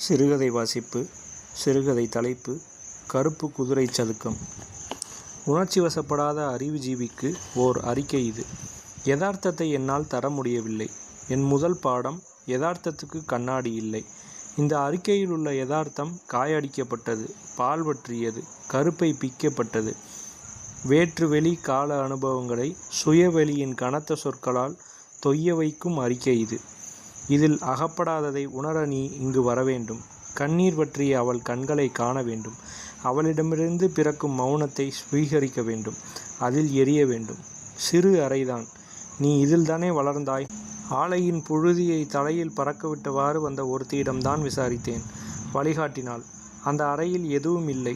சிறுகதை வாசிப்பு. சிறுகதை தலைப்பு: கருப்பு குதிரை சதுக்கம். உணர்ச்சி வசப்படாத அறிவுஜீவிக்கு ஓர் அறிக்கை இது. யதார்த்தத்தை என்னால் தர முடியவில்லை. என் முதல் பாடம் யதார்த்தத்துக்கு கண்ணாடி இல்லை. இந்த அறிக்கையில் உள்ள யதார்த்தம் காயடிக்கப்பட்டது, பால் வற்றியது, கருப்பை பிக்கப்பட்டது. வேற்றுவெளி கால அனுபவங்களை சுயவெளியின் கனத்த சொற்களால் தொய்ய வைக்கும் அறிக்கை இது. இதில் அகப்படாததை உணர நீ இங்கு வரவேண்டும். கண்ணீர் வற்றிய அவள் கண்களை காண வேண்டும். அவளிடமிருந்து பிறக்கும் மௌனத்தை ஸ்வீகரிக்க வேண்டும். அதில் எரிய வேண்டும். சிறு அறைதான். நீ இதில்தானே வளர்ந்தாய். ஆலையின் புழுதியை தலையில் பறக்கவிட்டவாறு வந்த ஒருத்தியிடம்தான் விசாரித்தேன். வழிகாட்டினாள். அந்த அறையில் எதுவும் இல்லை.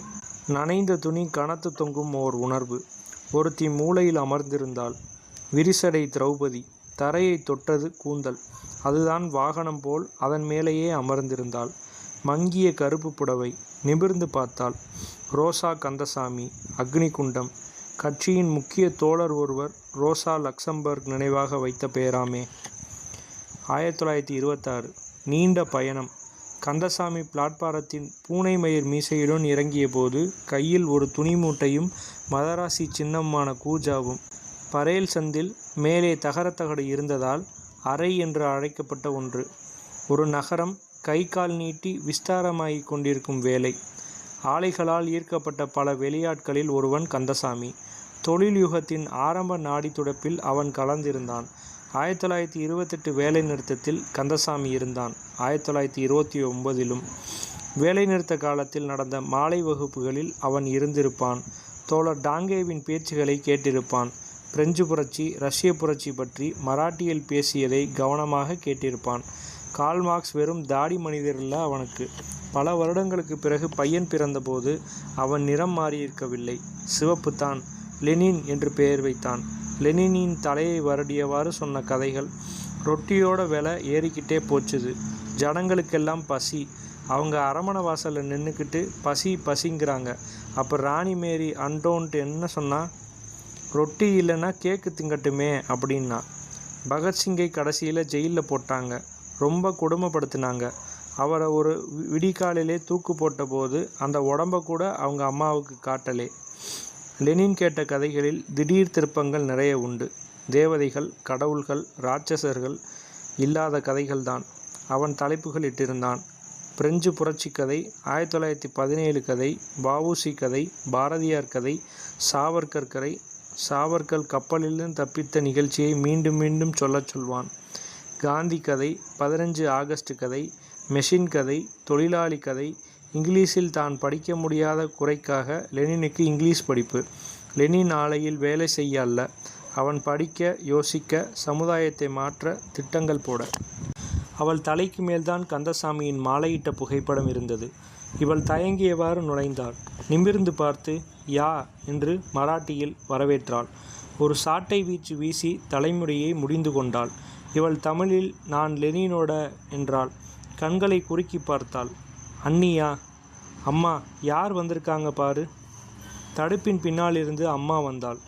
நனைந்த துணி கனத்து தொங்கும் ஓர் உணர்வு. ஒருத்தி மூலையில் அமர்ந்திருந்தாள். விரிசடை திரௌபதி. தரையை தொட்டது கூந்தல். அதுதான் வாகனம் போல் அதன் மேலேயே அமர்ந்திருந்தாள். மங்கிய கருப்பு புடவை. நிமிர்ந்து பார்த்தாள். ரோசா கந்தசாமி. அக்னிகுண்டம். கட்சியின் முக்கிய தோழர் ஒருவர் ரோசா லக்சம்பர்க் நினைவாக வைத்த பெயராமே. 1926. நீண்ட பயணம். கந்தசாமி பிளாட்பாரத்தின் பூனை மயிர் மீசையுடன் இறங்கிய போது கையில் ஒரு துணி மூட்டையும் மதராசி சின்னமான கூஜாவும். பரேல் சந்தில் மேலே தகரத்தகடு இருந்ததால் அறை என்று அழைக்கப்பட்ட ஒன்று. ஒரு நகரம் கை கால் நீட்டி விஸ்தாரமாகிக் கொண்டிருக்கும் வேலை. ஆலைகளால் ஈர்க்கப்பட்ட பல வெளியாட்களில் ஒருவன் கந்தசாமி. தொழில் யுகத்தின் ஆரம்ப நாடி துடப்பில் அவன் கலந்திருந்தான். 1928 வேலை நிறுத்தத்தில் கந்தசாமி இருந்தான். 1929 வேலை நிறுத்த காலத்தில் நடந்த மாலை வகுப்புகளில் அவன் இருந்திருப்பான். தோழர் டாங்கேவின் பேச்சுகளை கேட்டிருப்பான். பிரெஞ்சு புரட்சி, ரஷ்ய புரட்சி பற்றி மராட்டியில் பேசியதை கவனமாக கேட்டிருப்பான். கார்ல் மார்க்ஸ் வெறும் தாடி மனிதரில்ல அவனுக்கு. பல வருடங்களுக்கு பிறகு பையன் பிறந்தபோது அவன் நிறம் மாறியிருக்கவில்லை, சிவப்புத்தான். லெனின் என்று பெயர் வைத்தான். லெனினின் தலையை வருடியவாறு சொன்ன கதைகள். ரொட்டியோட விலை ஏறிக்கிட்டே போச்சுது. ஜனங்களுக்கெல்லாம் பசி. அவங்க அரமனை வாசலில் நின்றுக்கிட்டு பசி பசிங்கிறாங்க. அப்போ ராணி மேரி அண்டோன்ட்டு என்ன சொன்னா? ரொட்டி இல்லைன்னா கேக்கு திங்கட்டுமே அப்படின்னா. பகத்சிங்கை கடைசியில் ஜெயிலில் போட்டாங்க. ரொம்ப கொடுமைப்படுத்தினாங்க. அவரை ஒரு விடிகாலிலே தூக்கு போட்ட போது அந்த உடம்பை கூட அவங்க அம்மாவுக்கு காட்டலே. லெனின் கேட்ட கதைகளில் திடீர் திருப்பங்கள் நிறைய உண்டு. தேவதைகள், கடவுள்கள், இராட்சசர்கள் இல்லாத கதைகள்தான் அவன் தலைப்புகள் இட்டிருந்தான். பிரெஞ்சு புரட்சி கதை, 1917 கதை, வஉசி கதை, பாரதியார் கதை, சாவர்கர் கதை. சாவர்கர் கப்பலிலிருந்து தப்பித்த நிகழ்ச்சியை மீண்டும் மீண்டும் சொல்வான். காந்தி கதை, 15 ஆகஸ்ட் கதை, மெஷின் கதை, தொழிலாளி கதை. இங்கிலீஷில் தான் படிக்க முடியாத குறைக்காக லெனினுக்கு இங்கிலீஷ் படிப்பு. லெனின் ஆலையில் வேலை செய்ய அல்ல, அவன் படிக்க, யோசிக்க, சமுதாயத்தை மாற்ற, திட்டங்கள் போட. அவள் தலைக்கு மேல்தான் கந்தசாமியின் மாலையிட்ட புகைப்படம் இருந்தது. இவள் தயங்கியவாறு நுழைந்தாள். நிமிர்ந்து பார்த்து யா என்று மராட்டியில் வரவேற்றாள். ஒரு சாட்டை வீச்சு வீசி தலைமுடியை முடிந்து கொண்டாள். இவள் தமிழில் நான் லெனினோட என்றாள். கண்களை குறுக்கி பார்த்தாள். அண்ணியா? அம்மா, யார் வந்திருக்காங்க பாரு. தடுப்பின் பின்னாலிருந்து அம்மா வந்தாள்.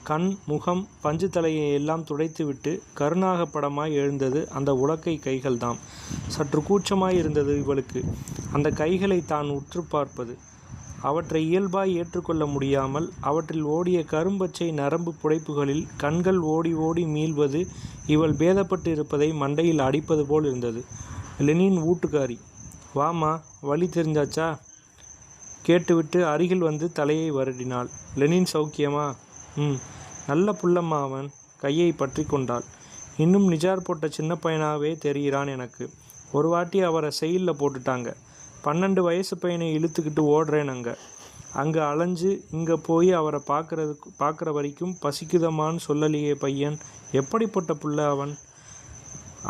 கண், முகம், பஞ்சு தலையை எல்லாம் துடைத்துவிட்டு கருணாகப்படமாய் எழுந்தது அந்த உலக்கை கைகள்தாம். சற்று கூச்சமாய் இருந்தது இவளுக்கு அந்த கைகளை தான் உற்று பார்ப்பது. அவற்றை இயல்பாய் ஏற்றுக்கொள்ள முடியாமல் அவற்றில் ஓடிய கரும்பச்சை நரம்பு புடைப்புகளில் கண்கள் ஓடி ஓடி மீள்வது இவள் பேதப்பட்டு இருப்பதை மண்டையில் அடிப்பது போல் இருந்தது. லெனின் வீட்டுக்காரி. வாமா, வழி தெரிஞ்சாச்சா? கேட்டுவிட்டு அருகில் வந்து தலையை வருடினாள். லெனின் சௌக்கியமா? நல்ல புள்ளம்மா. அவன் கையை பற்றி கொண்டாள். இன்னும் நிஜார் போட்ட சின்ன பையனாகவே தெரிகிறான் எனக்கு. ஒரு வாட்டி அவரை செயலில் போட்டுட்டாங்க. 12 வயசு பையனை இழுத்துக்கிட்டு ஓடுறேன். அங்கே அலைஞ்சு இங்கே போய் அவரை பார்க்குற வரைக்கும் பசிக்குதமான்னு சொல்லலையே பையன். எப்படிப்பட்ட புள்ள அவன்?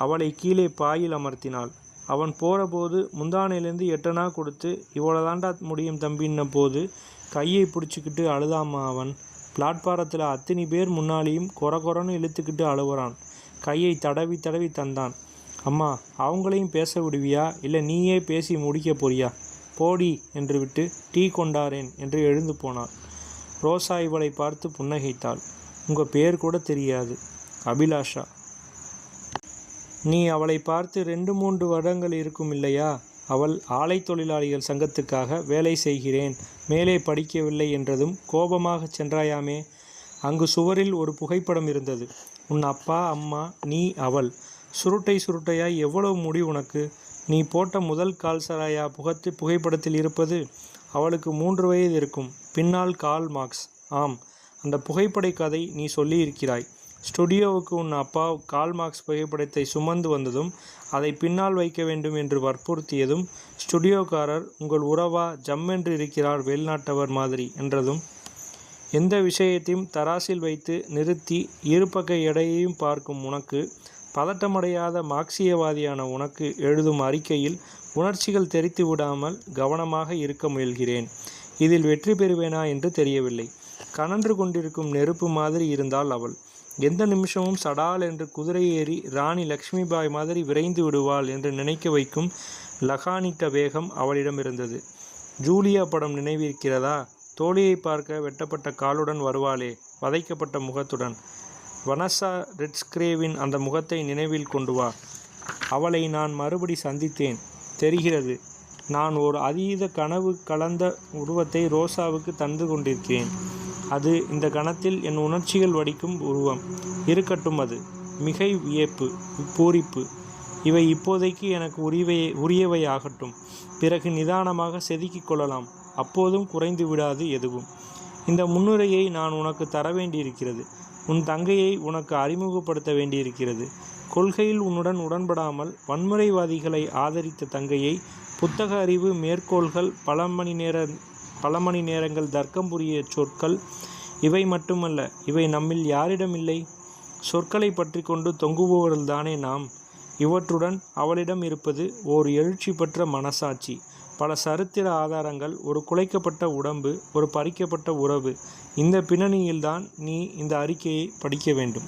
அவளை கீழே பாயில் அமர்த்தினாள். அவன் போகிற போது முந்தானையிலேருந்து 8 கொடுத்து இவ்வளோ தாண்டா முடியும் தம்பின்ன போது கையை பிடிச்சிக்கிட்டு அழுதாமா அவன். பிளாட்பாரத்தில் அத்தனை பேர் முன்னாலேயும் கொரன்னு இழுத்துக்கிட்டு அழுவுறான். கையை தடவி தடவி தந்தான். அம்மா, அவங்களையும் பேச விடுவியா, இல்லை நீயே பேசி முடிக்க போறியா? போடி என்று விட்டு டீ கொண்டாரேன் என்று எழுந்து போனாள். ரோசா இவளை பார்த்து புன்னகைத்தாள். உங்கள் பேர் கூட தெரியாது. அபிலாஷா. நீ அவளை பார்த்து 2-3 வருடங்கள் இருக்கும் இல்லையா? அவள் ஆலை தொழிலாளிகள் சங்கத்துக்காக வேலை செய்கிறேன், மேலே படிக்கவில்லை என்றதும் கோபமாக சென்றாயாமே. அங்கு சுவரில் ஒரு புகைப்படம் இருந்தது. உன் அப்பா, அம்மா, நீ, அவள். சுருட்டை சுருட்டையாய் எவ்வளவு முடி உனக்கு! நீ போட்ட முதல் கால்சராயா புகைப்படத்தில் இருப்பது? அவளுக்கு 3 வயது இருக்கும். பின்னால் கார்ல் மார்க்ஸ். ஆம், அந்த புகைப்பட கதை நீ சொல்லியிருக்கிறாய். ஸ்டுடியோவுக்கு உன் அப்பா கார்ல் மார்க்ஸ் புகைப்படத்தை சுமந்து வந்ததும் அதை பின்னால் வைக்க வேண்டும் என்று வற்புறுத்தியதும் ஸ்டுடியோக்காரர் உங்கள் உறவா ஜம்மென்று இருக்கிறார் வெளிநாட்டவர் மாதிரி என்றதும் எந்த விஷயத்தையும் தராசில் வைத்து நிறுத்தி இருபக்க எடையையும் பார்க்கும் உனக்கு, பதட்டமடையாத மார்க்சியவாதியான உனக்கு எழுதும் அறிக்கையில் உணர்ச்சிகள் தெரித்து விடாமல் கவனமாக இருக்க முயல்கிறேன். இதில் வெற்றி பெறுவேனா என்று தெரியவில்லை. கனன்று கொண்டிருக்கும் நெருப்பு மாதிரி இருந்தால் அவள். எந்த நிமிஷமும் சடால் என்று குதிரை ஏறி ராணி லக்ஷ்மிபாய் மாதிரி விரைந்து விடுவாள் என்று நினைக்க வைக்கும் லகானிட்ட வேகம் அவளிடம் இருந்தது. ஜூலியா படம் நினைவிருக்கிறதா? தோழியை பார்க்க வெட்டப்பட்ட காலுடன் வருவாளே, வதைக்கப்பட்ட முகத்துடன். வனசா ரெட்ஸ்கிரேவின் அந்த முகத்தை நினைவில் கொண்டு வா. அவளை நான் மறுபடி சந்தித்தேன். தெரிகிறது, நான் ஒரு அதீத கனவு கலந்த உருவத்தை ரோசாவுக்கு தந்து கொண்டிருக்கிறேன். அது இந்த கணத்தில் என் உணர்ச்சிகள் வடிக்கும் உருவம். இருக்கட்டும், அது மிகை வியப்பு, பூரிப்பு. இவை இப்போதைக்கு எனக்கு உரியவை ஆகட்டும். பிறகு நிதானமாக செதுக்கிக் கொள்ளலாம். அப்போதும் குறைந்து விடாது எதுவும். இந்த முன்னுரையை நான் உனக்கு தர வேண்டியிருக்கிறது. உன் தங்கையை உனக்கு அறிமுகப்படுத்த வேண்டியிருக்கிறது. கொள்கையில் உன்னுடன் உடன்படாமல் வன்முறைவாதிகளை ஆதரித்த தங்கையை புத்தக அறிவு, மேற்கோள்கள், பல மணி நேரங்கள் தர்க்கம் புரிய சொற்கள், இவை மட்டுமல்ல, இவை நம்மில் யாரிடம் இல்லை? சொற்களை பற்றி கொண்டு தொங்குபவர்கள்தானே நாம். இவற்றுடன் அவளிடம் இருப்பது ஓர் எழுச்சி பெற்ற மனசாட்சி, பல சரித்திர ஆதாரங்கள், ஒரு குலைக்கப்பட்ட உடம்பு, ஒரு பறிக்கப்பட்ட உறவு. இந்த பின்னணியில்தான் நீ இந்த அறிக்கையை படிக்க வேண்டும்.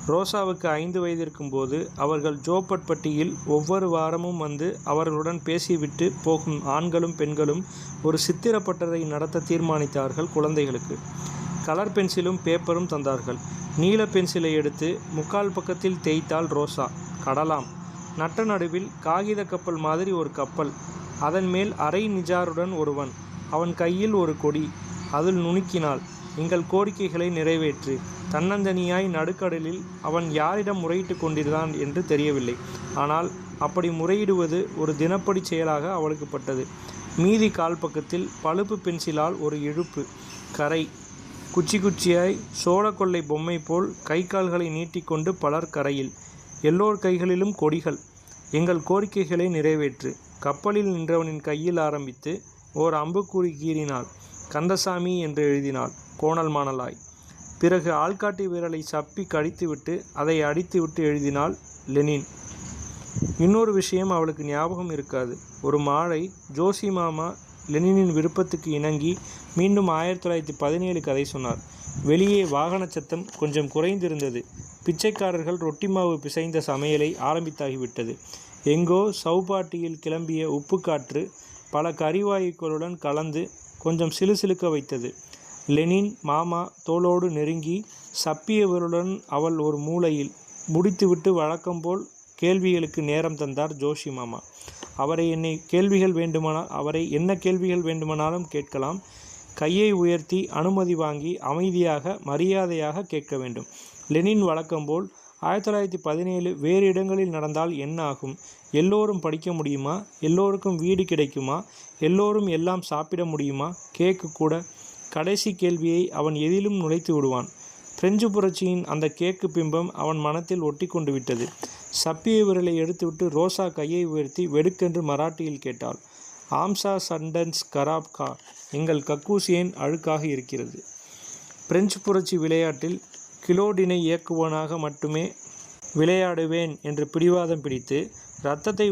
ரோசாவுக்கு 5 வயதிருக்கும் போது அவர்கள் ஜோப்பட்பட்டியில் ஒவ்வொரு வாரமும் வந்து அவர்களுடன் பேசிவிட்டு போகும் ஆண்களும் பெண்களும் ஒரு சித்திரப்பட்டறை நடத்த தீர்மானித்தார்கள். குழந்தைகளுக்கு கலர் பென்சிலும் பேப்பரும் தந்தார்கள். நீல பென்சிலை எடுத்து 3/4 பக்கத்தில் தேய்த்தாள் ரோசா. கடலாம். நட்ட நடுவில் காகித கப்பல் மாதிரி ஒரு கப்பல், அதன் மேல் அரை நிஜாருடன் ஒருவன், அவன் கையில் ஒரு கொடி. அதில் நுணுக்கினாள், எங்கள் கோரிக்கைகளை நிறைவேற்று. தன்னந்தனியாய் நடுக்கடலில் அவன் யாரிடம் முறையிட்டு கொண்டிருந்தான் என்று தெரியவில்லை. ஆனால் அப்படி முறையிடுவது ஒரு தினப்படி செயலாக அவளுக்கு பட்டது. மீதி 1/4 பக்கத்தில் பழுப்பு பென்சிலால் ஒரு இழுப்பு, கரை. குச்சி குச்சியாய் சோளக்கொள்ளை பொம்மை போல் கை கால்களை நீட்டிக்கொண்டு பலர் கரையில். எல்லோர் கைகளிலும் கொடிகள். எங்கள் கோரிக்கைகளை நிறைவேற்று. கப்பலில் நின்றவனின் கையில் ஆரம்பித்து ஓர் அம்புக்குறி கீறினாள். கந்தசாமி என்று எழுதினாள் கோணல் மாணலாய். பிறகு ஆள்காட்டி விரலை சப்பி கடித்துவிட்டு அதை அடித்துவிட்டு எழுதினாள் லெனின். இன்னொரு விஷயம் அவளுக்கு ஞாபகம் இருக்காது. ஒரு மாலை ஜோசி மாமா லெனினின் விருப்பத்துக்கு இணங்கி மீண்டும் 1917 கதை சொன்னார். வெளியே வாகன சத்தம் கொஞ்சம் குறைந்திருந்தது. பிச்சைக்காரர்கள் ரொட்டி மாவு பிசைந்த சமையலை ஆரம்பித்தாகிவிட்டது. எங்கோ சவுபாட்டியில் கிளம்பிய உப்பு காற்று பல கரிவாயுக்களுடன் கலந்து கொஞ்சம் சிலுசிலுக்க வைத்தது. லெனின் மாமா தோளோடு நெருங்கி சப்பியவருடன் அவள் ஒரு மூலையில் முடித்துவிட்டு வழக்கம்போல் கேள்விகளுக்கு நேரம் தந்தார் ஜோஷி மாமா. அவரை என்ன கேள்விகள் வேண்டுமானாலும் கேட்கலாம். கையை உயர்த்தி அனுமதி வாங்கி அமைதியாக மரியாதையாக கேட்க வேண்டும். லெனின் வழக்கம்போல் 1917 வேறு இடங்களில் நடந்தால் என்ன ஆகும்? எல்லோரும் படிக்க முடியுமா? எல்லோருக்கும் வீடு கிடைக்குமா? எல்லோரும் எல்லாம் சாப்பிட முடியுமா? கேக்கு கூட. கடைசி கேள்வியை அவன் எதிலும் நுழைத்து விடுவான். பிரெஞ்சு புரட்சியின் அந்த கேக்கு பிம்பம் அவன் மனத்தில் ஒட்டி கொண்டு விட்டது. சப்பிய விரலை எடுத்துவிட்டு ரோசா கையை உயர்த்தி வெடுக்கென்று மராட்டியில் கேட்டாள், ஆம்சா சண்டன்ஸ் கராப்கா, எங்கள் கக்கூசியன் அழுக்காக இருக்கிறது. பிரெஞ்சு புரட்சி விளையாட்டில் கிலோடினை இயக்குவனாக மட்டுமே விளையாடுவேன் என்று பிடிவாதம் பிடித்து இரத்தத்தை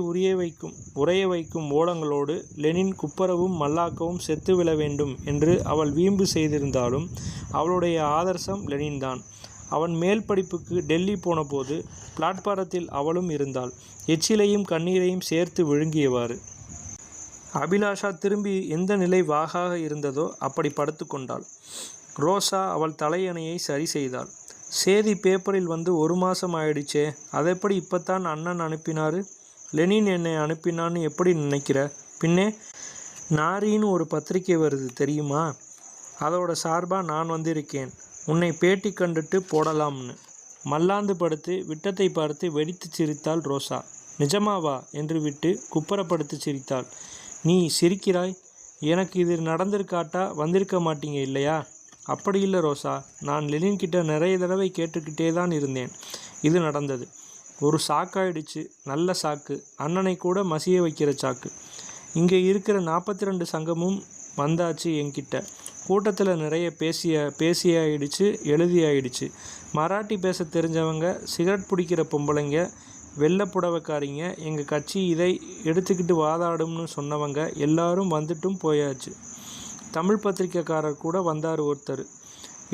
உறைய வைக்கும் ஓலங்களோடு லெனின் குப்பரவும் மல்லாக்கவும் செத்து விழ வேண்டும் என்று அவள் வீம்பு செய்திருந்தாலும் அவளுடைய ஆதர்சம் லெனின்தான். அவன் மேல் படிப்புக்கு டெல்லி போன போது பிளாட்பாரத்தில் அவளும் இருந்தாள், எச்சிலையும் கண்ணீரையும் சேர்த்து விழுங்கியவாறு. அபிலாஷா திரும்பி எந்த நிலை வாகாக இருந்ததோ அப்படி படுத்து கொண்டாள். ரோசா அவள் தலையணையை சரி செய்தாள். சேதி பேப்பரில் வந்து 1 மாதம் ஆயிடுச்சே, அதெப்படி இப்பத்தான் அண்ணன் அனுப்பினாரு? லெனின் என்னை அனுப்பினான்னு எப்படி நினைக்கிற? பின்னே நாரின்னு ஒரு பத்திரிக்கை வருது தெரியுமா? அதோட சார்பாக நான் வந்திருக்கேன். உன்னை பேட்டி கண்டுட்டு போடலாம்னு. மல்லாந்து படுத்து விட்டத்தை பார்த்து வெடித்து சிரித்தாள் ரோசா. நிஜமாவா என்று விட்டு குப்புறப்படுத்து சிரித்தாள். நீ சிரிக்கிறாய்? எனக்கு இது நடந்திருக்காட்டா வந்திருக்க மாட்டீங்க இல்லையா? அப்படி இல்லை ரோசா, நான் லெனின்கிட்ட நிறைய தடவை கேட்டுக்கிட்டே தான் இருந்தேன். இது நடந்தது. ஒரு சாக்காயிடுச்சு. நல்ல சாக்கு. அண்ணனை கூட மசிய வைக்கிற சாக்கு. இங்கே இருக்கிற 42 சங்கமும் வந்தாச்சு என்கிட்ட. கூட்டத்தில் நிறைய பேசியாயிடுச்சு, எழுதியாயிடுச்சு. மராட்டி பேச தெரிஞ்சவங்க, சிகரெட் பிடிக்கிற பொம்பளைங்க, வெள்ளை புடவைக்காரிங்க, எங்கள் கட்சி இதை எடுத்துக்கிட்டு வாதாடும்னு சொன்னவங்க எல்லாரும் வந்துட்டும் போயாச்சு. தமிழ் பத்திரிக்கைக்காரர் கூட வந்தார் ஒருத்தர்.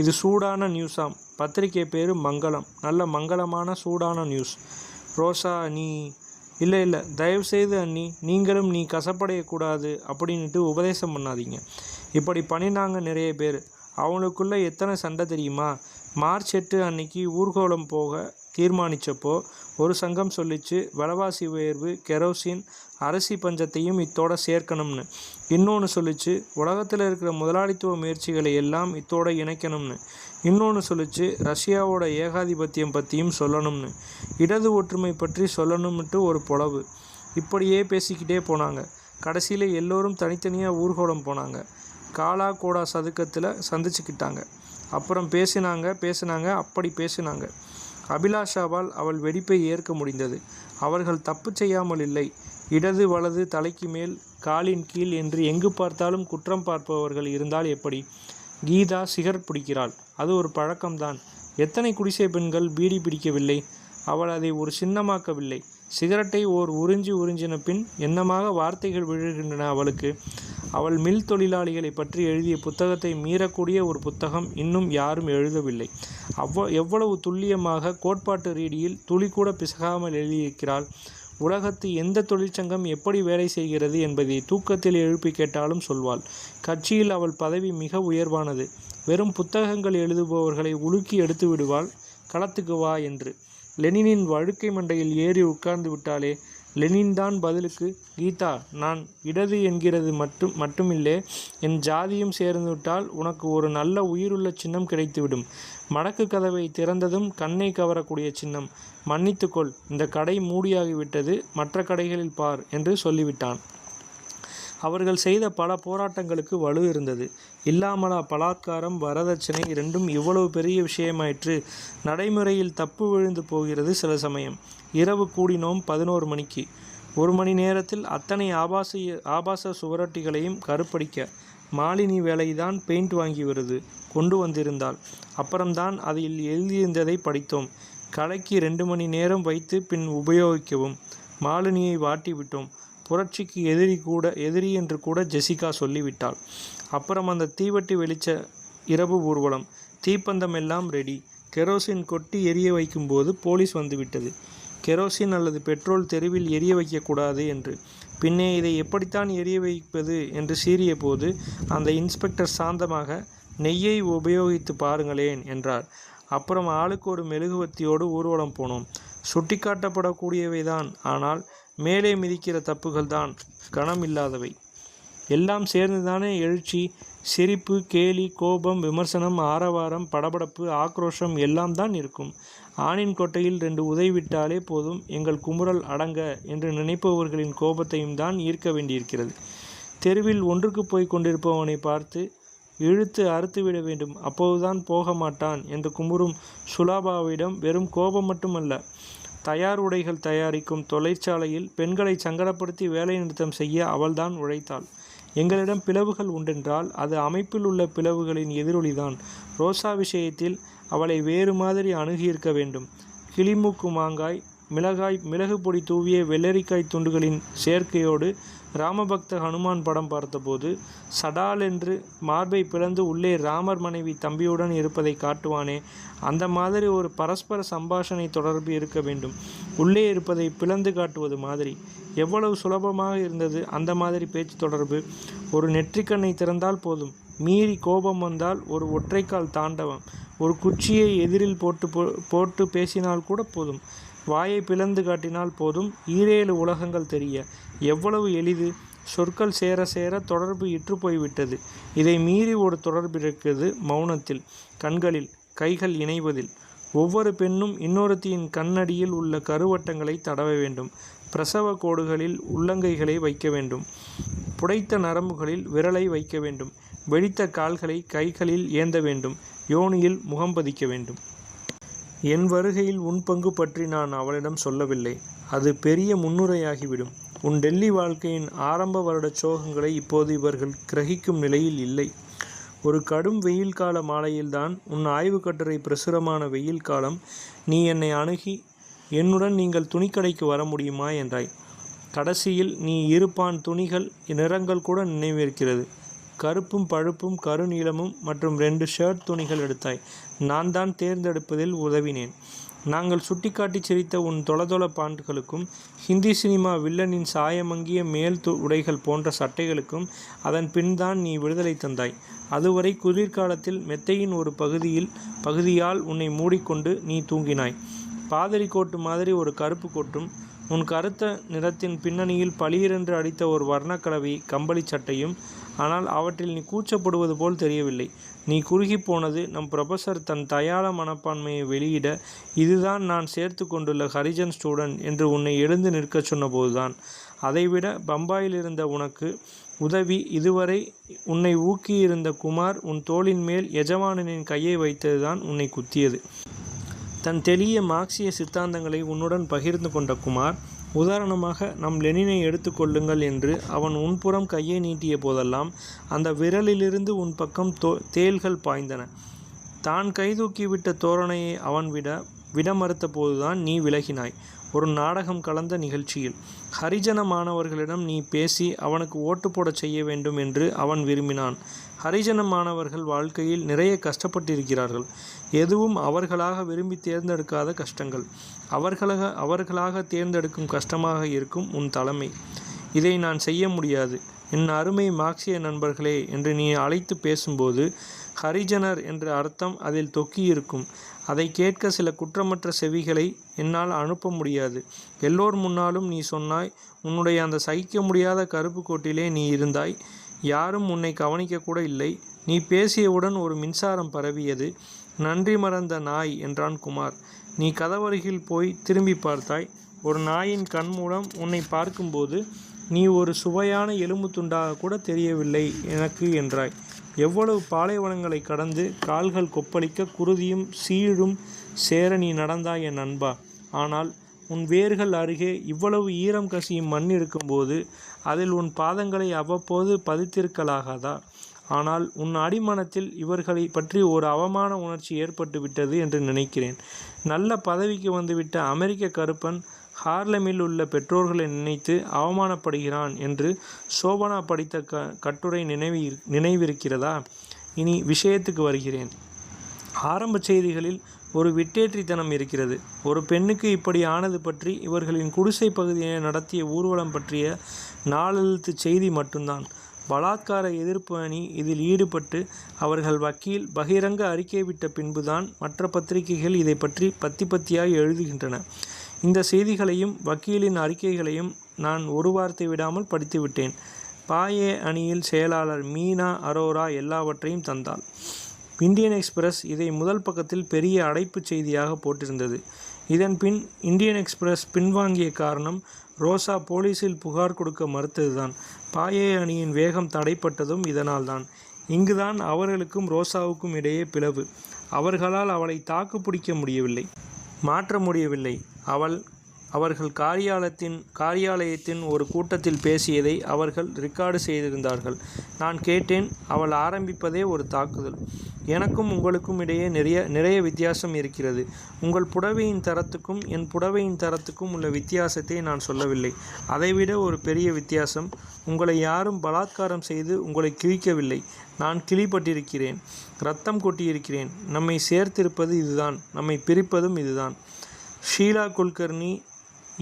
இது சூடான நியூஸாம். பத்திரிக்கை பேர் மங்களம். நல்ல மங்களமான சூடான நியூஸ். ரோசா நீ இல்லை தயவுசெய்து அண்ணி, நீங்களும் நீ கசப்படையக்கூடாது அப்படின்ட்டு உபதேசம் பண்ணாதீங்க. இப்படி பண்ணினாங்க நிறைய பேர். அவனுக்குள்ளே எத்தனை சண்டை தெரியுமா? மார்ச் 8 அன்னைக்கு ஊர்கோலம் போக தீர்மானித்தப்போ ஒரு சங்கம் சொல்லிச்சு விலைவாசி உயர்வு, கெரோசின், அரிசி பஞ்சத்தையும் இத்தோட சேர்க்கணும்னு. இன்னொன்று சொல்லிச்சு உலகத்தில் இருக்கிற முதலாளித்துவ முயற்சிகளை எல்லாம் இத்தோட இணைக்கணும்னு. இன்னொன்று சொல்லிச்சு ரஷ்யாவோட ஏகாதிபத்தியம் பற்றியும் சொல்லணும்னு. இடது ஒற்றுமை பற்றி சொல்லணும்னுட்டு ஒரு பொளவு. இப்படியே பேசிக்கிட்டே போனாங்க. கடைசியில் எல்லோரும் தனித்தனியாக ஊர்கோலம் போனாங்க. காலா கோடா சதுக்கத்தில் சந்திச்சுக்கிட்டாங்க. அப்புறம் பேசினாங்க அப்படி பேசினாங்க. அபிலாஷாவால் அவள் வெடிப்பை ஏற்க முடிந்தது. அவர்கள் தப்பு செய்யாமல் இல்லை. இடது வலது, தலைக்கு மேல், காலின் கீழ் என்று எங்கு பார்த்தாலும் குற்றம் பார்ப்பவர்கள் இருந்தால் எப்படி? கீதா சிகரெட் பிடிக்கிறாள். அது ஒரு பழக்கம்தான். எத்தனை குடிசை பெண்கள் பீடி பிடிக்கவில்லை? அவள் அதை ஒரு சின்னமாக்கவில்லை. சிகரெட்டை உறிஞ்சின பின் என்னமாக வார்த்தைகள் விழுகின்றன அவளுக்கு. அவள் மில் தொழிலாளிகளை பற்றி எழுதிய புத்தகத்தை மீறக்கூடிய ஒரு புத்தகம் இன்னும் யாரும் எழுதவில்லை. எவ்வளவு துல்லியமாக கோட்பாட்டு ரீதியில் துளி கூட பிசகாமல் எழுதியிருக்கிறாள். உலகத்து எந்த தொழிற்சங்கம் எப்படி வேலை செய்கிறது என்பதை தூக்கத்தில் எழுப்பி கேட்டாலும் சொல்வாள். கட்சியில் அவள் பதவி மிக உயர்வானது. வெறும் புத்தகங்கள் எழுதுபவர்களை உலுக்கி எடுத்து விடுவாள். களத்துக்கு வா என்று. லெனினின் வழுக்கை மண்டையில் ஏறி உட்கார்ந்து விட்டாலே. லெனின் தான் பதிலுக்கு, கீதா, நான் இடது என்கிறது மட்டுமில்லை, என் ஜாதியும் சேர்ந்து விட்டால் உனக்கு ஒரு நல்ல உயிருள்ள சின்னம் கிடைத்துவிடும். மடக்கு கதவை திறந்ததும் கண்ணை கவரக்கூடிய சின்னம். மன்னித்துக்கொள், இந்த கடை மூடியாகிவிட்டது, மற்ற கடைகளில் பார் என்று சொல்லிவிட்டான். அவர்கள் செய்த பல போராட்டங்களுக்கு வலு இருந்தது. இல்லாமலா பலாத்காரம், வரதட்சணை இரண்டும் இவ்வளவு பெரிய விஷயமாயிற்று. நடைமுறையில் தப்பு விழுந்து போகிறது சில சமயம். இரவு கூடினோம் 11 மணிக்கு. 1 மணி நேரத்தில் அத்தனை ஆபாச சுவரொட்டிகளையும் கருப்படிக்க மாலினி வேலைதான் பெயிண்ட் வாங்கி கொண்டு வந்திருந்தாள். அப்புறம்தான் அதில் எழுதியிருந்ததை படித்தோம். கலைக்கு 2 மணி நேரம் வைத்து பின் உபயோகிக்கவும். மாலினியை வாட்டி விட்டோம். புரட்சிக்கு எதிரி என்று கூட ஜெசிகா சொல்லிவிட்டாள். அப்புறம் அந்த தீவட்டி வெளிச்ச இரவு ஊர்வலம். தீப்பந்தம் எல்லாம் ரெடி. கெரோசின் கொட்டி எரிய வைக்கும்போது போலீஸ் வந்துவிட்டது. கெரோசின் அல்லது பெட்ரோல் தெருவில் எரிய வைக்கக்கூடாது என்று. பின்னே இதை எப்படித்தான் எரிய வைப்பது என்று சீறிய போது அந்த இன்ஸ்பெக்டர் சாந்தமாக, நெய்யை உபயோகித்து பாருங்களேன் என்றார். அப்புறம் ஆளுக்கு ஒரு மெழுகுவத்தியோடு ஊர்வலம் போனோம். சுட்டிக்காட்டப்படக்கூடியவைதான், ஆனால் மேலே மிதிக்கிற தப்புகள் தான், கணம் இல்லாதவை. எல்லாம் சேர்ந்துதானே எழுச்சி. சிரிப்பு, கேலி, கோபம், விமர்சனம், ஆரவாரம், படபடப்பு, ஆக்ரோஷம் எல்லாம் தான் இருக்கும். ஆணின் கொட்டையில் 2 உதை விட்டாலே போதும் எங்கள் குமுறல் அடங்க என்று நினைப்பவர்களின் கோபத்தையும் தான் ஈர்க்க வேண்டியிருக்கிறது. தெருவில் ஒன்றுக்கு போய் கொண்டிருப்பவனை பார்த்து இழுத்து அறுத்துவிட வேண்டும், அப்போதுதான் போக மாட்டான் என்று குமுறும் சுலாபாவிடம் வெறும் கோபம் மட்டுமல்ல, தயார் உடைகள் தயாரிக்கும் தொழிற்சாலையில் பெண்களை சங்கடப்படுத்தி வேலை நிறுத்தம் செய்ய அவள்தான் உழைத்தாள். எங்களிடம் பிளவுகள் உண்டென்றால் அது அமைப்பில் உள்ள பிளவுகளின் எதிரொலிதான். ரோசா விஷயத்தில் அவளை வேறு மாதிரி அணுகியிருக்க வேண்டும். கிளிமூக்கு மாங்காய், மிளகு பொடி தூவிய வெள்ளரிக்காய் துண்டுகளின் சேர்க்கையோடு ராமபக்த ஹனுமான் படம் பார்த்தபோது சடால் என்று மார்பை பிளந்து உள்ளே ராமர் மனைவி தம்பியுடன் இருப்பதை காட்டுவானே, அந்த மாதிரி ஒரு பரஸ்பர சம்பாஷணை தொடர்பு இருக்க வேண்டும். உள்ளே இருப்பதை பிளந்து காட்டுவது மாதிரி. எவ்வளவு சுலபமாக இருந்தது அந்த மாதிரி பேச்சு தொடர்பு. ஒரு நெற்றிக்கண்ணை திறந்தால் போதும். மீறி கோபம் வந்தால் ஒரு ஒற்றைக்கால் தாண்டவம். ஒரு குச்சியை எதிரில் போட்டு பேசினால் கூட போதும். வாயை பிளந்து காட்டினால் போதும் 7 உலகங்கள் தெரிய. எவ்வளவு எளிது! சொற்கள் சேர சேர தொடர்பு இற்று போய்விட்டது. இதை மீறி ஒரு தொடர்பு இருக்கிறது மௌனத்தில், கண்களில், கைகள் இணைவதில். ஒவ்வொரு பெண்ணும் இன்னொருத்தியின் கண்ணடியில் உள்ள கருவட்டங்களை தடவ வேண்டும். பிரசவ கோடுகளில் உள்ளங்கைகளை வைக்க வேண்டும். புடைத்த நரம்புகளில் விரலை வைக்க வேண்டும். வெடித்த கால்களை கைகளில் ஏந்த வேண்டும். யோனியில் முகம் பதிக்க வேண்டும். என் வருகையில் உன் பங்கு பற்றி நான் அவளிடம் சொல்லவில்லை. அது பெரிய முன்னுரையாகிவிடும். உன் டெல்லி வாழ்க்கையின் ஆரம்ப வருட சோகங்களை இப்போது இவர்கள் கிரகிக்கும் நிலையில் இல்லை. ஒரு கடும் வெயில் கால மாலையில்தான் உன் ஆய்வு கட்டுரை பிரசுரமான வெயில் காலம். நீ என்னை அணுகி, என்னுடன் நீங்கள் துணிக்கடைக்கு வர முடியுமா என்றாய். கடைசியில் நீ இருப்பான் துணிகள் நிறங்கள் கூட நினைவிருக்கிறது. கருப்பும் பழுப்பும் கருநீளமும் மற்றும் 2 ஷர்ட் துணிகள் எடுத்தாய். நான் தான் தேர்ந்தெடுப்பதில் உதவினேன். நாங்கள் சுட்டிக்காட்டி சிரித்த உன் தொளதொள பாண்டுகளுக்கும் ஹிந்தி சினிமா வில்லனின் சாயமங்கிய மேல் உடைகள் போன்ற சட்டைகளுக்கும் அதன் பின்தான் நீ விடுதலை தந்தாய். அதுவரை குளிர்காலத்தில் மெத்தையின் ஒரு பகுதியால் உன்னை மூடிக்கொண்டு நீ தூங்கினாய். பாதிரி கோட்டு மாதிரி ஒரு கருப்பு கோட்டும் உன் கருத்த நிறத்தின் பின்னணியில் பளீரென்று அடித்த ஒரு வர்ணக்கலவை கம்பளி சட்டையும். ஆனால் அவற்றில் நீ கூச்சப்படுவது போல் தெரியவில்லை. நீ குறுகி போனது நம் புரொஃபஸர் தன் தயாள மனப்பான்மையை வெளியிட, இதுதான் நான் சேர்த்து கொண்டுள்ள ஹரிஜன் ஸ்டூடெண்ட் என்று உன்னை எழுந்து நிற்கச் சொன்னபோதுதான். அதைவிட பம்பாயில் இருந்த உனக்கு உதவி இதுவரை உன்னை ஊக்கியிருந்த குமார் உன் தோளின் மேல் எஜமானனின் கையை வைத்ததுதான் உன்னை குத்தியது. தன் தெளிய மார்க்சிய சித்தாந்தங்களை உன்னுடன் பகிர்ந்து கொண்ட குமார், உதாரணமாக நம் லெனினை எடுத்துக்கொள்ளுங்கள் என்று அவன் உன்புறம் கையை நீட்டிய போதெல்லாம் அந்த விரலிலிருந்து உன் பக்கம் தேள்கள் பாய்ந்தன. தான் கைதூக்கிவிட்ட தோரணையை அவன் விட மறுத்த போதுதான் நீ விலகினாய். ஒரு நாடகம் கலந்த நிகழ்ச்சியில் ஹரிஜன மாணவர்களிடம் நீ பேசி அவனுக்கு ஓட்டு போடச் செய்ய வேண்டும் என்று அவன் விரும்பினான். ஹரிஜன மாணவர்கள் வாழ்க்கையில் நிறைய கஷ்டப்பட்டிருக்கிறார்கள். எதுவும் அவர்களாக விரும்பி தேர்ந்தெடுக்காத கஷ்டங்கள். அவர்களாக தேர்ந்தெடுக்கும் கஷ்டமாக இருக்கும் உன் தலைமை. இதை நான் செய்ய முடியாது என் அருமை மார்க்சிய நண்பர்களே என்று நீ அழைத்து பேசும்போது ஹரிஜனர் என்ற அர்த்தம் அதில் தொக்கியிருக்கும். அதை கேட்க சில குற்றமற்ற செவிகளை என்னால் அனுப்ப முடியாது. எல்லோர் முன்னாலும் நீ சொன்னாய். உன்னுடைய அந்த சகிக்க முடியாத கருப்பு கோட்டிலே நீ இருந்தாய். யாரும் உன்னை கவனிக்க கூட இல்லை. நீ பேசியவுடன் ஒரு மின்சாரம் பரவியது. நன்றி மறந்த நாய் என்றான் குமார். நீ கதவருகில் போய் திரும்பி பார்த்தாய். ஒரு நாயின் கண் மூலம் உன்னை பார்க்கும்போது நீ ஒரு சுவையான எலும்பு துண்டாக கூட தெரியவில்லை எனக்கு என்றாய். எவ்வளவு பாலைவனங்களை கடந்து கால்கள் கொப்பளிக்க குருதியும் சீழும் சேர நீ நடந்தாய் என் நண்பா. ஆனால் உன் வேர்கள் அருகே இவ்வளவு ஈரம் கசியும் மண் இருக்கும்போது அதில் உன் பாதங்களை அவ்வப்போது பதித்திருக்கலாகாதா? ஆனால் உன் அடிமனத்தில் இவர்களை பற்றி ஒரு அவமான உணர்ச்சி ஏற்பட்டு விட்டது என்று நினைக்கிறேன். நல்ல பதவிக்கு வந்துவிட்ட அமெரிக்க கருப்பன் ஹார்லமில் உள்ள பெற்றோர்களை நினைத்து அவமானப்படுகிறான் என்று சோபனா படித்த கட்டுரை நினைவிருக்கிறதா? இனி விஷயத்துக்கு வருகிறேன். ஆரம்ப செய்திகளில் ஒரு விட்டேற்றித்தனம் இருக்கிறது. ஒரு பெண்ணுக்கு இப்படி ஆனது பற்றி இவர்களின் குடிசை பகுதியை நடத்திய ஊர்வலம் பற்றிய நாளெழுத்து செய்தி மட்டும்தான். பலாத்கார எதிர்ப்பு அணி இதில் ஈடுபட்டு அவர்கள் வக்கீல் பகிரங்க அறிக்கை விட்ட பின்புதான் மற்ற பத்திரிகைகள் இதை பற்றி பத்தியாய் எழுதுகின்றன. இந்த செய்திகளையும் வக்கீலின் அறிக்கைகளையும் நான் ஒரு வார்த்தை விடாமல் படித்துவிட்டேன். பாயே அணியில் செயலாளர் மீனா அரோரா எல்லாவற்றையும் தந்தாள். இந்தியன் எக்ஸ்பிரஸ் இதை முதல் பக்கத்தில் பெரிய அடைப்பு செய்தியாக போட்டிருந்தது. இதன் பின் இந்தியன் எக்ஸ்பிரஸ் பின்வாங்கிய காரணம் ரோசா போலீஸில் புகார் கொடுக்க மறுத்ததுதான். பாயே அணியின் வேகம் தடைப்பட்டதும் இதனால்தான். இங்குதான் அவர்களுக்கும் ரோசாவுக்கும் இடையே பிளவு. அவர்களால் அவளை தாக்கு பிடிக்க முடியவில்லை, மாற்ற முடியவில்லை. அவர்கள் காரியாலயத்தின் ஒரு கூட்டத்தில் பேசியதை அவர்கள் ரெக்கார்டு செய்திருந்தார்கள். நான் கேட்டேன். அவள் ஆரம்பிப்பதே ஒரு தாக்குதல். எனக்கும் உங்களுக்கும் இடையே நிறைய வித்தியாசம் இருக்கிறது. உங்கள் புடவையின் தரத்துக்கும் என் புடவையின் தரத்துக்கும் உள்ள வித்தியாசத்தை நான் சொல்லவில்லை. அதைவிட ஒரு பெரிய வித்தியாசம். உங்களை யாரும் பலாத்காரம் செய்து உங்களை கிழிக்கவில்லை. நான் கிழிப்பட்டிருக்கிறேன், இரத்தம் கொட்டியிருக்கிறேன். நம்மை சேர்த்திருப்பது இதுதான், நம்மை பிரிப்பதும் இதுதான். ஷீலா குல்கர்னி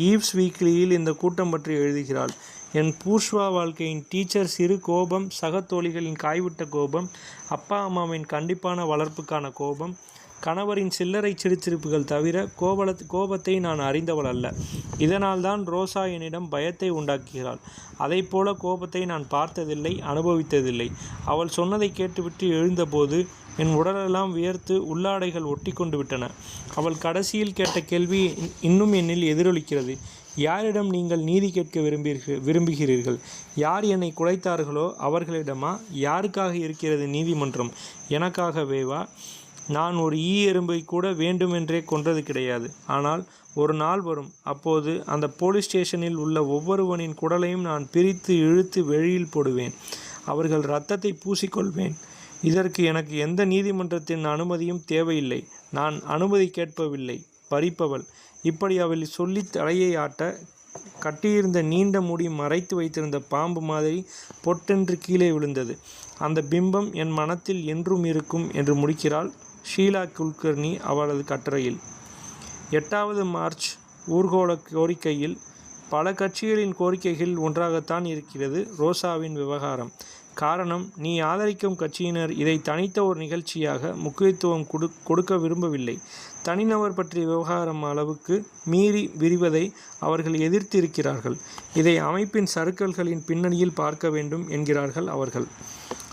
ஈவ்ஸ் வீக்லியில் இந்த கூட்டம் பற்றி எழுதுகிறாள். என் பூர்ஷ்வா வாழ்க்கையின் டீச்சர் சிறு கோபம், சக தோழிகளின் காய்விட்ட கோபம், அப்பா அம்மாவின் கண்டிப்பான வளர்ப்புக்கான கோபம், கணவரின் சில்லறை சிரிச்சிருப்புகள் தவிர கோபத்தை நான் அறிந்தவள் அல்ல. இதனால்தான் ரோசா என்னிடம் பயத்தை உண்டாக்குகிறாள். அதைப்போல கோபத்தை நான் பார்த்ததில்லை, அனுபவித்ததில்லை. அவள் சொன்னதை கேட்டுவிட்டு எழுந்தபோது என் உடலெல்லாம் வியர்த்து உள்ளாடைகள் ஒட்டி கொண்டு விட்டன. அவள் கடைசியில் கேட்ட கேள்வி இன்னும் என்னில் எதிரொலிக்கிறது. யாரிடம் நீங்கள் நீதி கேட்க விரும்புகிறீர்கள்? யார் என்னை குலைத்தார்களோ அவர்களிடமா? யாருக்காக இருக்கிறது நீதிமன்றம்? எனக்காகவேவா? நான் ஒரு எறும்பை கூட வேண்டுமென்றே கொன்றது கிடையாது. ஆனால் ஒரு நாள் வரும், அப்போது அந்த போலீஸ் ஸ்டேஷனில் உள்ள ஒவ்வொருவனின் குடலையும் நான் பிரித்து இழுத்து வெளியில் போடுவேன். அவர்கள் இரத்தத்தை பூசிக்கொள்வேன். இதற்கு எனக்கு எந்த நீதிமன்றத்தின் அனுமதியும் தேவையில்லை. நான் அனுமதி கேட்பவில்லை, பறிப்பவள். இப்படி அவள் சொல்லி தலையை ஆட்ட, கட்டியிருந்த நீண்ட முடி மறைத்து வைத்திருந்த பாம்பு மாதிரி பொட்டென்று கீழே விழுந்தது. அந்த பிம்பம் என் மனத்தில் என்றும் இருக்கும் என்று முடிக்கிறாள் ஷீலா குல்கர்னி அவளது கட்டுரையில். 8வது மார்ச் ஊர்கோல கோரிக்கையில் பல கட்சிகளின் கோரிக்கைகள் ஒன்றாகத்தான் இருக்கிறது ரோசாவின் விவகாரம். காரணம், நீ ஆதரிக்கும் கட்சியினர் இதை தனித்த ஒரு நிகழ்ச்சியாக முக்கியத்துவம் கொடுக்க விரும்பவில்லை. தனிநபர் பற்றிய விவகாரம் அளவுக்கு மீறி விரிவதை அவர்கள் எதிர்த்திருக்கிறார்கள். இதை அமைப்பின் சறுக்கல்களின் பின்னணியில் பார்க்க வேண்டும் என்கிறார்கள் அவர்கள்.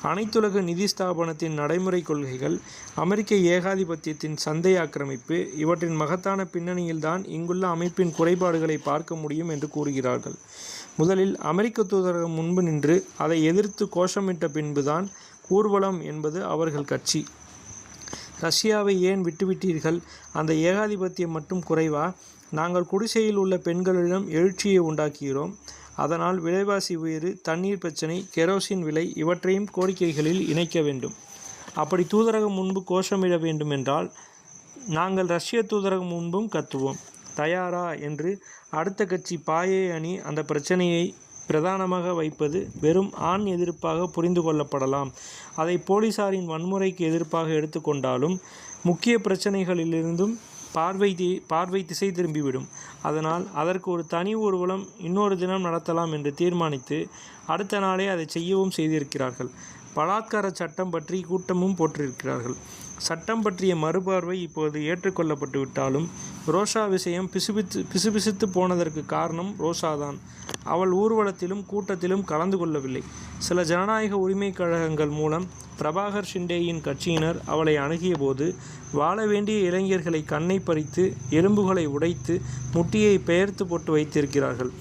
அனைத்துலக நிதி ஸ்தாபனத்தின் நடைமுறை கொள்கைகள், அமெரிக்க ஏகாதிபத்தியத்தின் சந்தை ஆக்கிரமிப்பு, இவற்றின் மகத்தான பின்னணியில்தான் இங்குள்ள அமைப்பின் குறைபாடுகளை பார்க்க முடியும் என்று கூறுகிறார்கள். முதலில் அமெரிக்க தூதரகம் முன்பு நின்று அதை எதிர்த்து கோஷமிட்ட பின்புதான் ஊர்வலம் என்பது அவர்கள் கட்சி. ரஷ்யாவை ஏன் விட்டுவிட்டீர்கள்? அந்த ஏகாதிபத்தியம் மட்டும் குறைவா? நாங்கள் குடிசையில் உள்ள பெண்களிடம் எழுச்சியை உண்டாக்குகிறோம். அதனால் விலைவாசி உயர்வு, தண்ணீர் பிரச்சனை, கெரோசின் விலை இவற்றையும் கோரிக்கைகளில் இணைக்க வேண்டும். அப்படி தூதரகம் முன்பு கோஷமிட வேண்டுமென்றால் நாங்கள் ரஷ்ய தூதரகம் முன்பும் கத்துவோம். தயாரா என்று அடுத்த கட்சி பாயே அணி அந்த பிரச்சனையை பிரதானமாக வைப்பது வெறும் ஆண் எதிர்ப்பாக புரிந்து கொள்ளப்படலாம். அதை போலீசாரின் வன்முறைக்கு எதிர்ப்பாக எடுத்துக்கொண்டாலும் முக்கிய பிரச்சனைகளிலிருந்தும் பார்வை திசை திரும்பிவிடும். அதனால் அதற்கு ஒரு தனி ஊர்வலம் இன்னொரு தினம் நடத்தலாம் என்று தீர்மானித்து அடுத்த நாளே அதை செய்யவும் செய்திருக்கிறார்கள். பலாத்கார சட்டம் பற்றி கூட்டமும் போட்டிருக்கிறார்கள். சட்டம் பற்றிய மறுபார்வை இப்போது ஏற்றுக்கொள்ளப்பட்டு விட்டாலும் ரோசா விஷயம் பிசுபிசுத்து போனதற்கு காரணம் ரோசாதான். அவள் ஊர்வலத்திலும் கூட்டத்திலும் கலந்து கொள்ளவில்லை. சில ஜனநாயக உரிமை கழகங்கள் மூலம் பிரபாகர் ஷிண்டேயின் கட்சியினர் அவளை அணுகிய போது வாழ வேண்டிய இளைஞர்களை கண்ணை பறித்து எலும்புகளை உடைத்து முட்டியை பெயர்த்து போட்டு வைத்திருக்கிறார்கள்.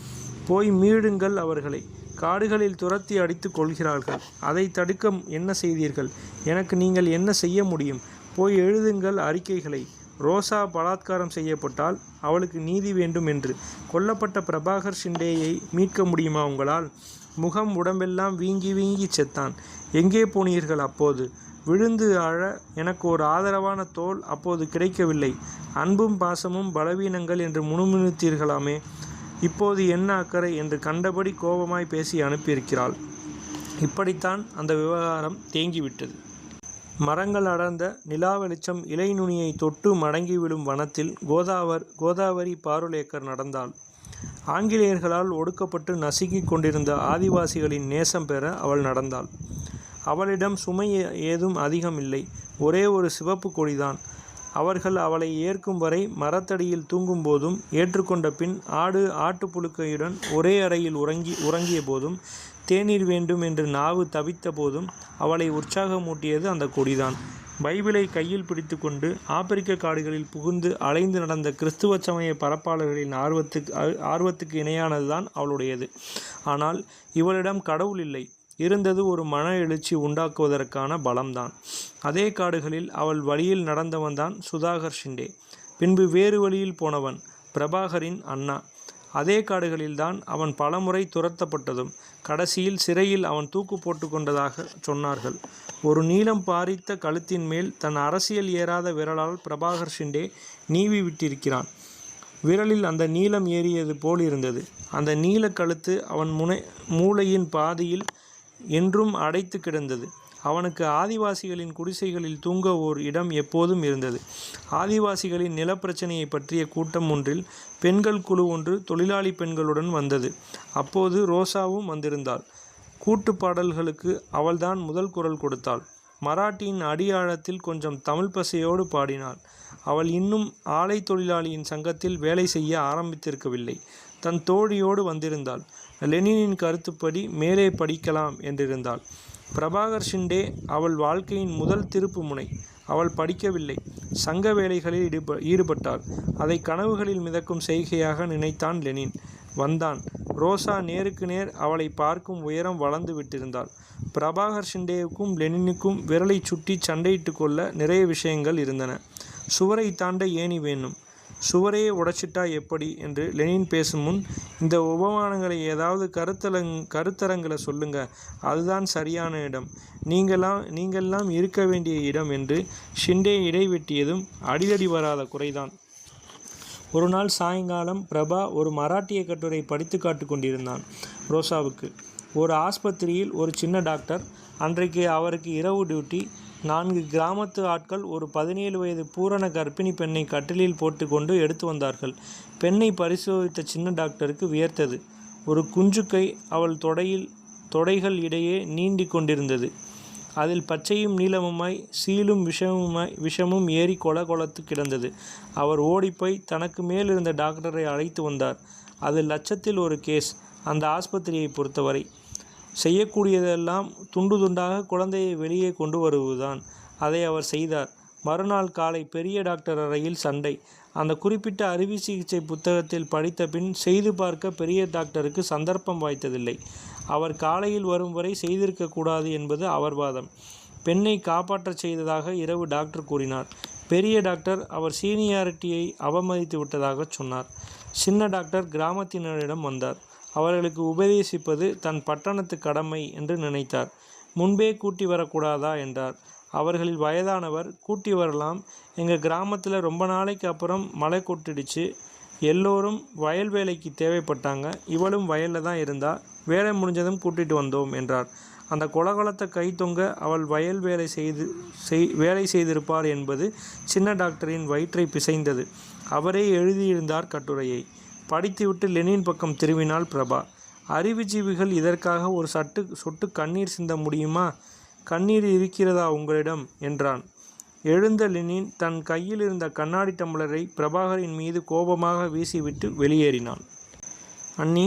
போய் மீடுங்கள் அவர்களை. காடுகளில் துரத்தி அடித்து கொள்கிறார்கள். அதை தடுக்க என்ன செய்தீர்கள்? எனக்கு நீங்கள் என்ன செய்ய முடியும்? போய் எழுதுங்கள் அறிக்கைகளை. ரோசா பலாத்காரம் செய்யப்பட்டால் அவளுக்கு நீதி வேண்டும் என்று. கொல்லப்பட்ட பிரபாகர் ஷிண்டேயை மீட்க முடியுமா உங்களால்? முகம் உடம்பெல்லாம் வீங்கி வீங்கி செத்தான். எங்கே போனீர்கள் அப்போது? விழுந்து அழ எனக்கு ஒரு ஆதரவான தோள் அப்போது கிடைக்கவில்லை. அன்பும் பாசமும் பலவீனங்கள் என்று முணுமுணுத்தீர்களாமே. இப்போது என்ன அக்கறை என்று கண்டபடி கோபமாய் பேசி அனுப்பியிருக்கிறாள். இப்படித்தான் அந்த விவகாரம் தேங்கிவிட்டது. மரங்கள் அடர்ந்த நிலா வெளிச்சம் இலை நுனியை தொட்டு மடங்கி விழும் வனத்தில் கோதாவரி பாருலேக்கர் நடந்தாள். ஆங்கிலேயர்களால் ஒடுக்கப்பட்டு நசுக்கிக் கொண்டிருந்த ஆதிவாசிகளின் நேசம் பெற அவள் நடந்தாள். அவளிடம் சுமை ஏதும் அதிகம் இல்லை. ஒரே ஒரு சிவப்பு கொடிதான். அவர்கள் அவளை ஏற்கும் வரை மரத்தடியில் தூங்கும் போதும், ஏற்றுக்கொண்ட பின் ஆட்டுப்புழுக்கையுடன் ஒரே அறையில் உறங்கிய போதும், தேநீர் வேண்டும் என்று நாவு தவித்த போதும் அவளை உற்சாகமூட்டியது அந்த கொடிதான். பைபிளை கையில் பிடித்து கொண்டு ஆப்பிரிக்க காடுகளில் புகுந்து அலைந்து நடந்த கிறிஸ்துவ சமய பரப்பாளர்களின் ஆர்வத்துக்கு இணையானதுதான் அவளுடையது. ஆனால் இவளிடம் கடவுள் இல்லை. இருந்தது ஒரு மன எழுச்சி உண்டாக்குவதற்கான பலம்தான். அதே காடுகளில் அவள் வழியில் நடந்தவன்தான் சுதாகர் ஷிண்டே. பின்பு வேறு வழியில் போனவன் பிரபாகரின் அண்ணா. அதே காடுகளில்தான் அவன் பலமுறை துரத்தப்பட்டதும் கடைசியில் சிறையில் அவன் தூக்கு போட்டு கொண்டதாக சொன்னார்கள். ஒரு நீளம் பாரித்த கழுத்தின் மேல் தன் அரசியல் ஏறாத விரலால் பிரபாகர் ஷிண்டே நீவி விட்டிருக்கிறான். விரலில் அந்த நீளம் ஏறியது போல் இருந்தது. அந்த நீல கழுத்து அவன் மூளையின் பாதியில் என்றும் அடைத்து கிடந்தது. அவனுக்கு ஆதிவாசிகளின் குடிசைகளில் தூங்க ஓர் இடம் எப்போதும் இருந்தது. ஆதிவாசிகளின் நிலப்பிரச்சனையை பற்றிய கூட்டம் ஒன்றில் பெண்கள் குழு ஒன்று தொழிலாளி பெண்களுடன் வந்தது. அப்போது ரோசாவும் வந்திருந்தாள். கூட்டு பாடல்களுக்கு அவள்தான் முதல் குரல் கொடுத்தாள். மராட்டியின் அடியாழத்தில் கொஞ்சம் தமிழ் பசையோடு பாடினாள். அவள் இன்னும் ஆலை தொழிலாளியின் சங்கத்தில் வேலை செய்ய ஆரம்பித்திருக்கவில்லை. தன் தோழியோடு வந்திருந்தாள். லெனினின் கருத்துப்படி மேலே படிக்கலாம் என்றிருந்தாள். பிரபாகர் ஷிண்டே அவள் வாழ்க்கையின் முதல் திருப்பு முனை. அவள் படிக்கவில்லை, சங்க வேலைகளில் ஈடுபட்டாள். அதை கனவுகளில் மிதக்கும் செய்கையாக நினைத்தான் லெனின். வந்தான். ரோசா நேருக்கு நேர் அவளை பார்க்கும் உயரம் வளர்ந்து விட்டிருந்தாள். பிரபாகர் ஷிண்டேவுக்கும் லெனினுக்கும் விரலை சுட்டி சண்டையிட்டு கொள்ள நிறைய விஷயங்கள் இருந்தன. சுவரை தாண்ட ஏணி வேணும், சுவரையே உடைச்சிட்டா எப்படி என்று லெனின் பேசும் முன், இந்த உபமானங்களை ஏதாவது கருத்தரங்களை சொல்லுங்க, அதுதான் சரியான இடம், நீங்கள்லாம் இருக்க வேண்டிய இடம் என்று ஷிண்டே இடைவெட்டியதும் அடிதடி வராத குறைதான். ஒரு நாள் சாயங்காலம் பிரபா ஒரு மராட்டிய கட்டுரை படித்து காட்டு கொண்டிருந்தான் ரோசாவுக்கு. ஒரு ஆஸ்பத்திரியில் ஒரு சின்ன டாக்டர். அன்றைக்கு அவருக்கு இரவு டியூட்டி. 4 கிராமத்து ஆட்கள் ஒரு 17 வயது பூரண கர்ப்பிணி பெண்ணை கட்டிலில் போட்டு கொண்டு எடுத்து வந்தார்கள். பெண்ணை பரிசோதித்த சின்ன டாக்டருக்கு வியர்த்தது. ஒரு குஞ்சுக்கை அவள் தொடைகள் இடையே நீண்டி கொண்டிருந்தது. அதில் பச்சையும் நீளமுமாய் சீலும் விஷமும் ஏறி கொலத்து கிடந்தது. அவர் ஓடிப்போய் தனக்கு மேலிருந்த டாக்டரை அழைத்து வந்தார். அது லட்சத்தில் ஒரு கேஸ். அந்த ஆஸ்பத்திரியை பொறுத்தவரை செய்யக்கூடியதெல்லாம் துண்டு துண்டாக குழந்தையை வெளியே கொண்டு வருவதுதான். அதை அவர் செய்தார். மறுநாள் காலை பெரிய டாக்டர் அறையில் சண்டை. அந்த குறிப்பிட்ட அறுவை சிகிச்சை புத்தகத்தில் படித்த பின் செய்து பார்க்க பெரிய டாக்டருக்கு சந்தர்ப்பம் வாய்த்ததில்லை. அவர் காலையில் வரும் வரை செய்திருக்கக்கூடாது என்பது அவர் வாதம். பெண்ணை காப்பாற்றச் செய்ததாக இரவு டாக்டர் கூறினார். பெரிய டாக்டர் அவர் சீனியாரிட்டியை அவமதித்து விட்டதாக சொன்னார். சின்ன டாக்டர் கிராமத்தினரிடம் வந்தார். அவர்களுக்கு உபதேசிப்பது தன் பட்டணத்து கடமை என்று நினைத்தார். முன்பே கூட்டி வரக்கூடாதா என்றார். அவர்களில் வயதானவர், கூட்டி வரலாம், எங்கள் கிராமத்தில் ரொம்ப நாளைக்கு அப்புறம் மழை கொட்டிடுச்சு, எல்லோரும் வயல் வேலைக்கு தேவைப்பட்டாங்க, இவளும் வயலில் தான் இருந்தா, வேலை முடிஞ்சதும் கூட்டிகிட்டு வந்தோம் என்றார். அந்த கொலகொலத்த கை தொங்க அவள் வயல் வேலை செய்திருப்பார் என்பது சின்ன டாக்டரின் வயிற்றை பிசைந்தது. அவரே எழுதியிருந்தார் கட்டுரையை. படித்துவிட்டு லெனின் பக்கம் திரும்பினாள் பிரபா. அறிவுஜீவிகள் இதற்காக ஒரு சொட்டு கண்ணீர் சிந்த முடியுமா? கண்ணீர் இருக்கிறதா உங்களிடம் என்றான். எழுந்த லெனின் தன் கையில் இருந்த கண்ணாடி டம்ளரை பிரபாகரின் மீது கோபமாக வீசிவிட்டு வெளியேறினான். அண்ணி,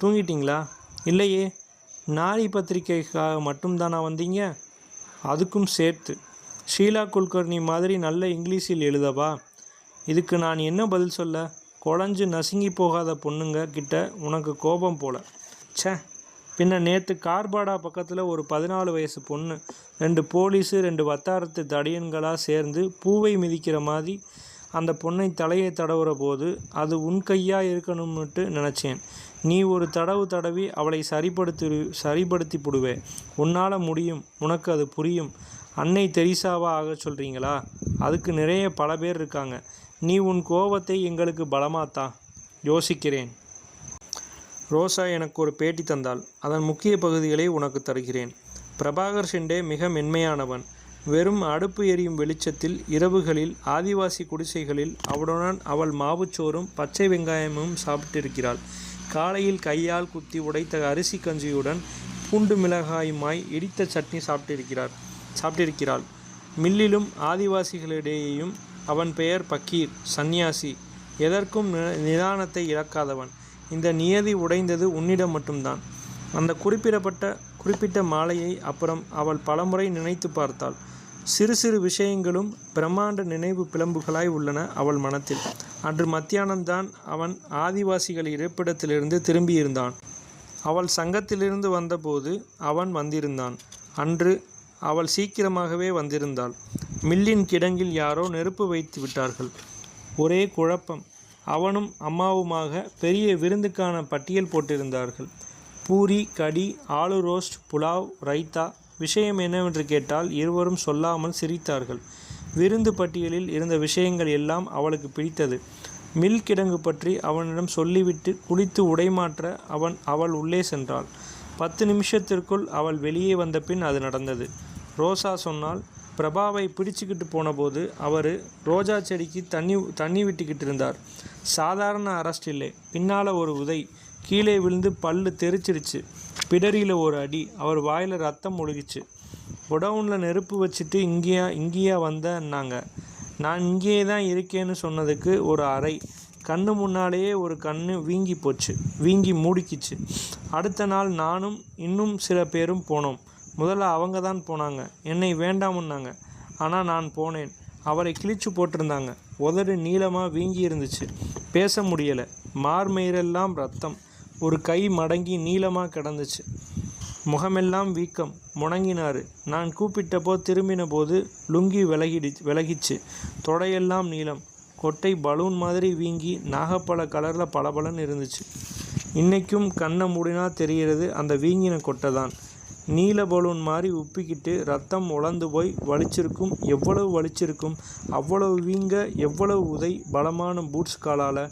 தூங்கிட்டீங்களா? இல்லையே, நாரி பத்திரிகைக்காக மட்டும்தானா வந்தீங்க? அதுக்கும் சேர்த்து. ஷீலா குல்கர்னி மாதிரி நல்ல இங்கிலீஷில் எழுதவா? இதுக்கு நான் என்ன பதில் சொல்ல? குழஞ்சு நசுங்கி போகாத பொண்ணுங்க கிட்ட உனக்கு கோபம் போல. ச்சே, பின்ன நேற்று கார்பாடா பக்கத்தில் ஒரு 14 வயசு பொண்ணு 2 போலீஸு 2 வட்டாரத்து தடியன்களாக சேர்ந்து பூவை மிதிக்கிற மாதிரி அந்த பொண்ணை தலையை தடவுற போது அது உன் கையாக இருக்கணும்னுட்டு நினச்சேன். நீ ஒரு தடவி அவளை சரிப்படுத்தி விடுவே. உன்னால் முடியும், உனக்கு அது புரியும். அன்னை தெரீசாவா ஆக சொல்கிறீங்களா? அதுக்கு நிறைய பல பேர் இருக்காங்க. நீ உன் கோபத்தை எங்களுக்கு பலமாத்தா? யோசிக்கிறேன். ரோசா எனக்கு ஒரு பேட்டி தந்தாள். அதன் முக்கிய பகுதிகளை உனக்கு தருகிறேன். பிரபாகர் ஷிண்டே மிக மென்மையானவன். வெறும் அடுப்பு எரியும் வெளிச்சத்தில் இரவுகளில் ஆதிவாசி குடிசைகளில் அவளுடன் அவள் மாவுச்சோறும் பச்சை வெங்காயமும் சாப்பிட்டிருக்கிறாள். காலையில் கையால் குத்தி உடைத்த அரிசி கஞ்சியுடன் பூண்டு மிளகாயுமாய் இடித்த சட்னி சாப்பிட்டிருக்கிறாள். மில்லிலும் ஆதிவாசிகளிடையேயும் அவன் பெயர் பக்கீர், சந்நியாசி. எதற்கும் நிதானத்தை இழக்காதவன். இந்த நியதி உடைந்தது உன்னிடம் மட்டும்தான். அந்த குறிப்பிட்ட மாலையை அப்புறம் அவள் பலமுறை நினைத்து பார்த்தாள். சிறு சிறு விஷயங்களும் பிரம்மாண்ட நினைவு பிளம்புகளாய் உள்ளன அவள் மனத்தில். அன்று மத்தியானம்தான் அவன் ஆதிவாசிகள் இருப்பிடத்திலிருந்து திரும்பியிருந்தான். அவள் சங்கத்திலிருந்து வந்தபோது அவன் வந்திருந்தான். அன்று அவள் சீக்கிரமாகவே வந்திருந்தாள். மில்லின் கிடங்கில் யாரோ நெருப்பு வைத்து விட்டார்கள். ஒரே குழப்பம். அவனும் அம்மாவுமாக பெரிய விருந்துக்கான பட்டியல் போட்டிருந்தார்கள். பூரி, கடி, ஆலு ரோஸ்ட், புலாவ், ரைத்தா. விஷயம் என்னவென்று கேட்டால் இருவரும் சொல்லாமல் சிரித்தார்கள். விருந்து பட்டியலில் இருந்த விஷயங்கள் எல்லாம் அவளுக்கு பிடித்தது. மில் கிடங்கு பற்றி அவனிடம் சொல்லிவிட்டு குளித்து உடைமாற்ற அவள் உள்ளே சென்றாள். 10 நிமிஷத்திற்குள் அவள் வெளியே வந்த பின் அது நடந்தது. ரோசா சொன்னால், பிரபாவை பிடிச்சிக்கிட்டு போனபோது அவர் ரோஜா செடிக்கு தண்ணி விட்டுக்கிட்டு இருந்தார். சாதாரண அரெஸ்ட் இல்லை. பின்னால் ஒரு உதை, கீழே விழுந்து பல்லு தெரிச்சிடுச்சு. பிடரியில் ஒரு அடி, அவர் வாயில் ரத்தம் ஒழுகிச்சு. குடவுனில் நெருப்பு வச்சுட்டு இங்கேயா வந்தேன்னாங்க. நான் இங்கேயே தான் இருக்கேன்னு சொன்னதுக்கு ஒரு அறை. கண்ணு முன்னாலேயே ஒரு கண்ணு வீங்கி மூடிக்கிச்சு. அடுத்த நாள் நானும் இன்னும் சில பேரும் போனோம். முதல்ல அவங்க தான் போனாங்க. என்னை வேண்டாமுன்னாங்க. ஆனால் நான் போனேன். அவரை கிழிச்சு போட்டிருந்தாங்க. உதடு நீளமாக வீங்கி இருந்துச்சு. பேச முடியலை. மார்மயிரெல்லாம் ரத்தம். ஒரு கை மடங்கி நீளமாக கிடந்துச்சு. முகமெல்லாம் வீக்கம். முணங்கினார். நான் கூப்பிட்டப்போ திரும்பின போது லுங்கி விலகிச்சு. தொடையெல்லாம் நீளம். கொட்டை பலூன் மாதிரி வீங்கி நாகப்பழ கலரில் பளபளன்னு இருந்துச்சு. இன்றைக்கும் கண்ணை மூடினா தெரிகிறது அந்த வீங்கின கொட்டை தான். நீல பலூன் மாதிரி உப்பிக்கிட்டு ரத்தம் உலர்ந்து போய் வலிச்சிருக்கும். எவ்வளவு வலிச்சிருக்கும்! அவ்வளவு வீங்க, எவ்வளவு உதை! பலமான பூட்ஸ் காலால்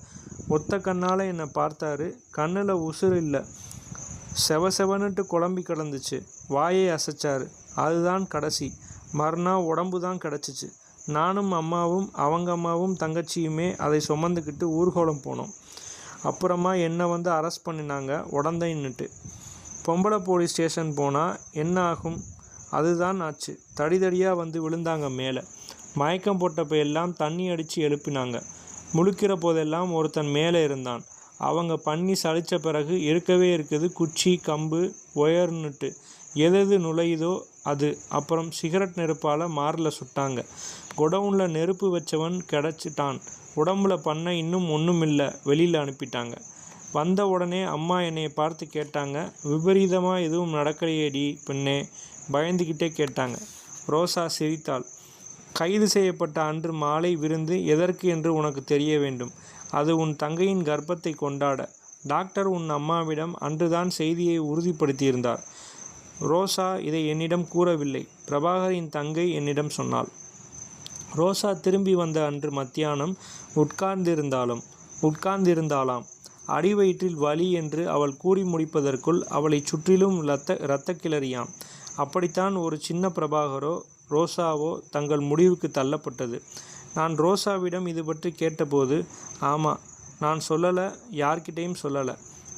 ஒத்த கண்ணால் என்னை பார்த்தாரு. கண்ணில் உசுறு இல்லை. செவனுட்டு குழம்பி கிடந்துச்சு. வாயை அசைச்சாரு. அதுதான் கடைசி. மறுநாள் உடம்பு தான் கிடச்சிச்சு. நானும் அம்மாவும் அவங்க அம்மாவும் தங்கச்சியுமே அதை சுமந்துக்கிட்டு ஊர்கோலம் போனோம். அப்புறமா என்னை வந்து அரெஸ்ட் பண்ணினாங்க உடந்தைன்னுட்டு. பொம்பளை போலீஸ் ஸ்டேஷன் போனால் என்ன ஆகும்? அதுதான் ஆச்சு. தடியாக வந்து விழுந்தாங்க மேலே. மயக்கம் போட்டப்ப எல்லாம் தண்ணி அடித்து எழுப்பினாங்க. முழிக்கிற போதெல்லாம் ஒருத்தன் மேலே இருந்தான். அவங்க பண்ணி சலித்த பிறகு இருக்கவே இருக்குது குச்சி, கம்பு, ஒயர்னுட்டு எது நுழையுதோ அது. அப்புறம் சிகரெட் நெருப்பால் மாரில் சுட்டாங்க. குடவுனில் நெருப்பு வச்சவன் கிடச்சிட்டான். உடம்புல பண்ண இன்னும் ஒன்றுமில்லை. வெளியில் அனுப்பிட்டாங்க. வந்த உடனே அம்மா என்னை பார்த்து கேட்டாங்க, விபரீதமாக எதுவும் நடக்கலையேடி பெண்ணே? பயந்துக்கிட்டே கேட்டாங்க. ரோசா சிரித்தாள். கைது செய்யப்பட்ட அன்று மாலை விருந்து எதற்கு என்று உனக்கு தெரிய வேண்டும். அது உன் தங்கையின் கர்ப்பத்தை கொண்டாட. டாக்டர் உன் அம்மாவிடம் அன்றுதான் செய்தியை உறுதிப்படுத்தியிருந்தார். ரோசா இதை என்னிடம் கூறவில்லை. பிரபாகரின் தங்கை என்னிடம் சொன்னாள். ரோசா திரும்பி வந்த அன்று மத்தியானம் உட்கார்ந்திருந்தாளாம். அடிவயிற்றில் வலி என்று அவள் கூறி முடிப்பதற்குள் அவளை சுற்றிலும் இரத்த கிளறியாம். அப்படித்தான் ஒரு சின்ன பிரபாகரோ ரோசாவோ தங்கள் முடிவுக்கு தள்ளப்பட்டது. நான் ரோசாவிடம் இது பற்றி கேட்டபோது, ஆமாம், நான் சொல்லலை, யார்கிட்டையும் சொல்லலை.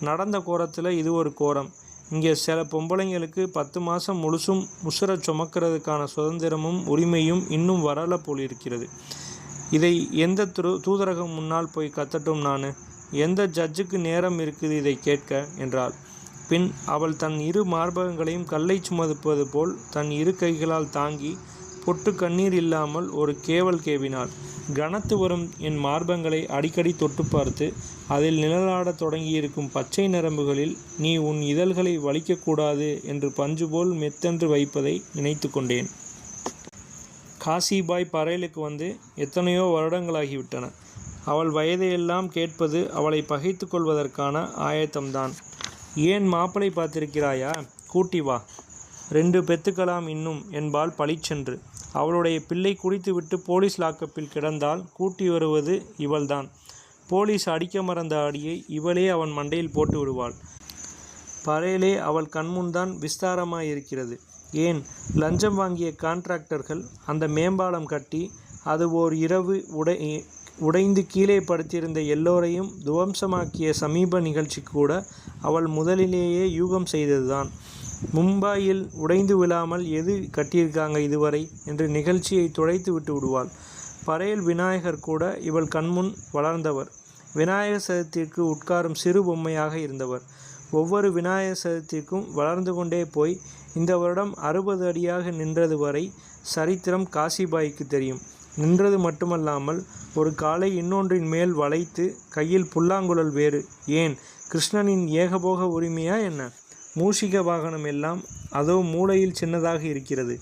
நடந்த கோரத்தில் இது ஒரு கோரம். இங்கே சில பொம்பளைங்களுக்கு 10 மாதம் முழுசும் உசுரை சுமக்கிறதுக்கான சுதந்திரமும் உரிமையும் இன்னும் வரலை போலிருக்கிறது. இதை எந்த தூதரகம் முன்னால் போய் கத்தட்டும் நான்? எந்த ஜட்ஜுக்கு நேரம் இருக்குது இதை கேட்க என்றாள். பின் அவள் தன் இரு மார்பகங்களையும் கல்லை சுமதுப்பது போல் தன் இரு கைகளால் தாங்கி பொட்டு கண்ணீர் இல்லாமல் ஒரு கேவல் கேவினாள். கனத்து வரும் என் மார்பங்களை அடிக்கடி தொட்டு பார்த்து அதில் நிழலாடத் தொடங்கியிருக்கும் பச்சை நரம்புகளில் நீ உன் இதழ்களை வலிக்கக்கூடாது என்று பஞ்சு போல் மெத்தென்று வைப்பதை நினைத்து கொண்டேன். காசிபாய் பறையலுக்கு வந்து எத்தனையோ வருடங்களாகிவிட்டன. அவள் வயதையெல்லாம் கேட்பது அவளை பகைத்து கொள்வதற்கான ஆயத்தம்தான். ஏன் மாப்பிளை பார்த்திருக்கிறாயா? கூட்டி வா. 2 பெத்துக்கலாம் இன்னும் என்பாள் பளிச்சென்று. அவளுடைய பிள்ளை குடித்துவிட்டு போலீஸ் லாக்கப்பில் கிடந்தால் கூட்டி வருவது இவள்தான். போலீஸ் அடிக்க மறந்த அடியை இவளே அவன் மண்டையில் போட்டு விடுவாள். பறையலே அவள் கண்முன்தான் விஸ்தாரமாயிருக்கிறது. ஏன், லஞ்சம் வாங்கிய கான்ட்ராக்டர்கள் அந்த மேம்பாலம் கட்டி அது ஓர் இரவு உடைந்து கீழே படுத்திருந்த எல்லோரையும் துவம்சமாக்கிய சமீப நிகழ்ச்சி கூட அவள் முதலிலேயே யூகம் செய்ததுதான். மும்பாயில் உடைந்து விழாமல் எது கட்டியிருக்காங்க இதுவரை என்று நிகழ்ச்சியை துடைத்து விட்டு விடுவாள். பறையல் விநாயகர் கூட இவள் கண்முன் வளர்ந்தவர். விநாயகர் சதுர்த்திக்கு உட்காரும் சிறு பொம்மையாக இருந்தவர். ஒவ்வொரு விநாயகர் சதுர்த்திக்கும் வளர்ந்து கொண்டே போய் இந்த வருடம் 60 அடியாக நின்றது வரை சரித்திரம் காசிபாய்க்கு தெரியும். நின்றது மட்டுமல்லாமல் ஒரு காலை இன்னொன்றின் மேல் வளைத்து கையில் புல்லாங்குழல் வேறு. ஏன், கிருஷ்ணனின் ஏகபோக உரிமையா என்ன? மூஷிக வாகனம் எல்லாம் அதோ மூலையில் சின்னதாக இருக்கிறது.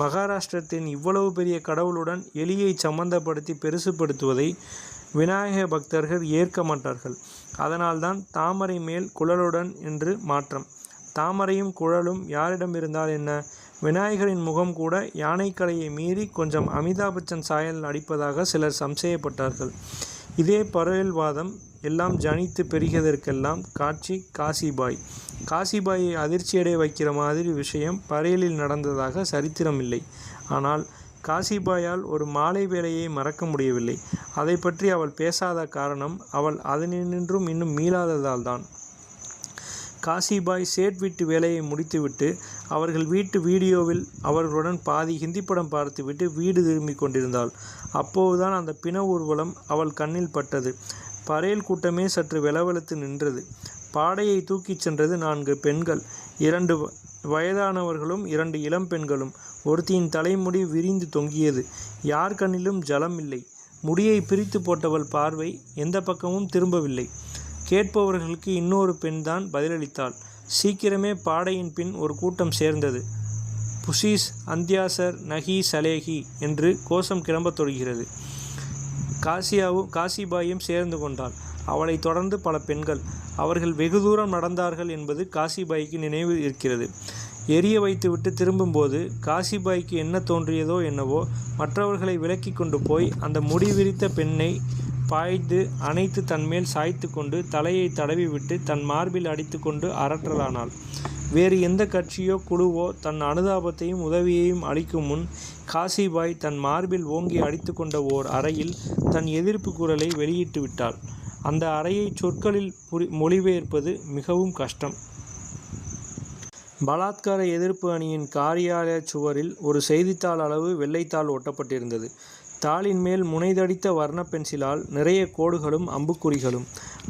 மகாராஷ்டிரத்தின் இவ்வளவு பெரிய கடவுளுடன் எலியை சம்பந்தப்படுத்தி பெருசுப்படுத்துவதை விநாயக பக்தர்கள் ஏற்க மாட்டார்கள். அதனால்தான் தாமரை மேல் குழலுடன் என்று மாற்றம். தாமரையும் குழலும் யாரிடம் இருந்தால் என்ன? விநாயகரின் முகம் கூட யானைக்கலையை மீறி கொஞ்சம் அமிதாப் பச்சன் சாயல் அடிப்பதாக சிலர் சம்சயப்பட்டார்கள். இதே பறையல்வாதம் எல்லாம் ஜனித்து பெருகியதற்கெல்லாம் காட்சி காசிபாய். காசிபாயை அதிர்ச்சியடைய வைக்கிற மாதிரி விஷயம் பறையலில் நடந்ததாக சரித்திரம் இல்லை. ஆனால் காசிபாயால் ஒரு மாலை வேளையை மறக்க முடியவில்லை. அதை பற்றி அவள் பேசாத காரணம் அவள் அதனின்றும் இன்னும் மீளாததால் தான். காசிபாய் சேட் வீட்டு வேலையை முடித்துவிட்டு அவர்கள் வீட்டு வீடியோவில் அவர்களுடன் பாதி ஹிந்தி படம் பார்த்துவிட்டு வீடு திரும்பிக் கொண்டிருந்தாள். அப்போதுதான் அந்த பிண ஊர்வலம் அவள் கண்ணில் பட்டது. பரேல் கூட்டமே சற்று வெலவெலத்து நின்றது. பாடையை தூக்கிச் சென்றது 4 பெண்கள். 2 வயதானவர்களும் 2 இளம் பெண்களும். ஒருத்தியின் தலைமுடி விரிந்து தொங்கியது. யார் கண்ணிலும் ஜலம் இல்லை. முடியை பிரித்து போட்டவள் பார்வை எந்த பக்கமும் திரும்பவில்லை. கேட்பவர்களுக்கு இன்னொரு பெண்தான் பதிலளித்தாள். சீக்கிரமே பாடையின் பின் ஒரு கூட்டம் சேர்ந்தது. புஷீஸ் அந்தியாசர் நகி சலேஹி என்று கோஷம் கிளம்பத் தொடங்கிறது. காசிபாயும் சேர்ந்து கொண்டாள். அவளை தொடர்ந்து பல பெண்கள். அவர்கள் வெகு தூரம் நடந்தார்கள் என்பது காசிபாய்க்கு நினைவு இருக்கிறது. எரிய வைத்துவிட்டு திரும்பும்போது காசிபாய்க்கு என்ன தோன்றியதோ என்னவோ, மற்றவர்களை விலக்கி கொண்டு போய் அந்த முடி விரித்த பெண்ணை பாய்ந்து அணைத்து தன்மேல் சாய்த்து கொண்டு தலையை தடவிவிட்டு தன் மார்பில் அடித்து கொண்டு அரற்றலானாள். வேறு எந்த கட்சியோ குழுவோ தன் அனுதாபத்தையும் உதவியையும் அளிக்கும் முன் காசிபாய் தன் மார்பில் ஓங்கி அடித்து கொண்ட ஓர் அறையில் தன் எதிர்ப்பு குரலை வெளியிட்டு விட்டாள். அந்த அறையை சொற்களில் மொழிபெயர்ப்பது மிகவும் கஷ்டம். பலாத்கார எதிர்ப்பு அணியின் காரியாலய சுவரில் ஒரு செய்தித்தாள் அளவு வெள்ளைத்தாள் ஒட்டப்பட்டிருந்தது. தாளின் மேல் முனைதடித்த வர்ண பென்சிலால் நிறைய கோடுகளும் அம்புக்குறிகளும்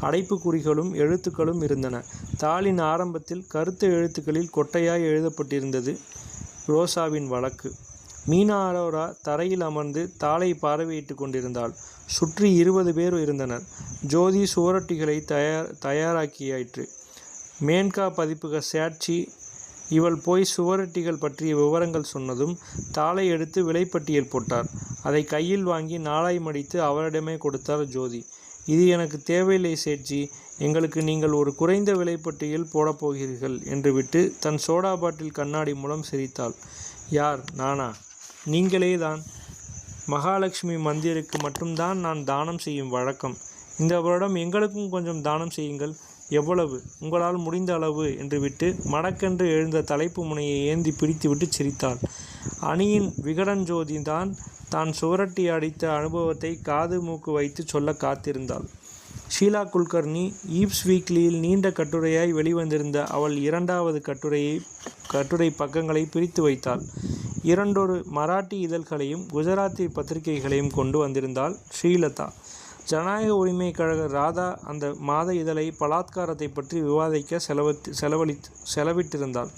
அடைப்புக்குறிகளும் எழுத்துக்களும் இருந்தன. தாளின் ஆரம்பத்தில் கருத்த எழுத்துக்களில் கொட்டையாய் எழுதப்பட்டிருந்தது ரோசாவின் வழக்கு. மீனா அரோரா தரையில் அமர்ந்து தாளை பார்வையிட்டு கொண்டிருந்தாள். சுற்றி 20 பேர் இருந்தனர். ஜோதி சுவரொட்டிகளை தயாராக்கியாயிற்று. மேன்கா பதிப்புக சாட்சி இவள் போய் சுவரொட்டிகள் பற்றிய விவரங்கள் சொன்னதும் தாளை எடுத்து விலைப்பட்டியல் போட்டார். அதை கையில் வாங்கி 4ஆய் மடித்து அவரிடமே கொடுத்தார் ஜோதி. இது எனக்கு தேவையில்லை சேட்ஜி, எங்களுக்கு நீங்கள் ஒரு குறைந்த விலைப்பட்டியல் போடப்போகிறீர்கள் என்று விட்டு தன் சோடா பாட்டில் கண்ணாடி மூலம் சிரித்தாள். யார்? நானா? நீங்களே தான். மகாலட்சுமி மந்திருக்கு மட்டும்தான் நான் தானம் செய்யும் வழக்கம். இந்த வருடம் எங்களுக்கும் கொஞ்சம் தானம் செய்யுங்கள். எவ்வளவு? உங்களால் முடிந்த அளவு என்று விட்டு மடக்கென்று எழுந்த தலைப்பு முனையை ஏந்தி பிடித்துவிட்டு சிரித்தாள். அணியின் விகடன் ஜோதி தான் சுவரட்டி அடித்த அனுபவத்தை காது மூக்கு வைத்து சொல்ல காத்திருந்தாள். ஷீலா குல்கர்னி ஈப்ஸ் வீக்லியில் நீண்ட கட்டுரையாய் வெளிவந்திருந்த அவள் 2வது கட்டுரை பக்கங்களை பிரித்து வைத்தாள். 2 மராட்டி இதழ்களையும் குஜராத்தி பத்திரிகைகளையும் கொண்டு வந்திருந்தாள் ஸ்ரீலதா. ஜனநாயக உரிமை கழக ராதா அந்த மாத இதழை பலாத்காரத்தை பற்றி விவாதிக்க செலவிட்டிருந்தாள்.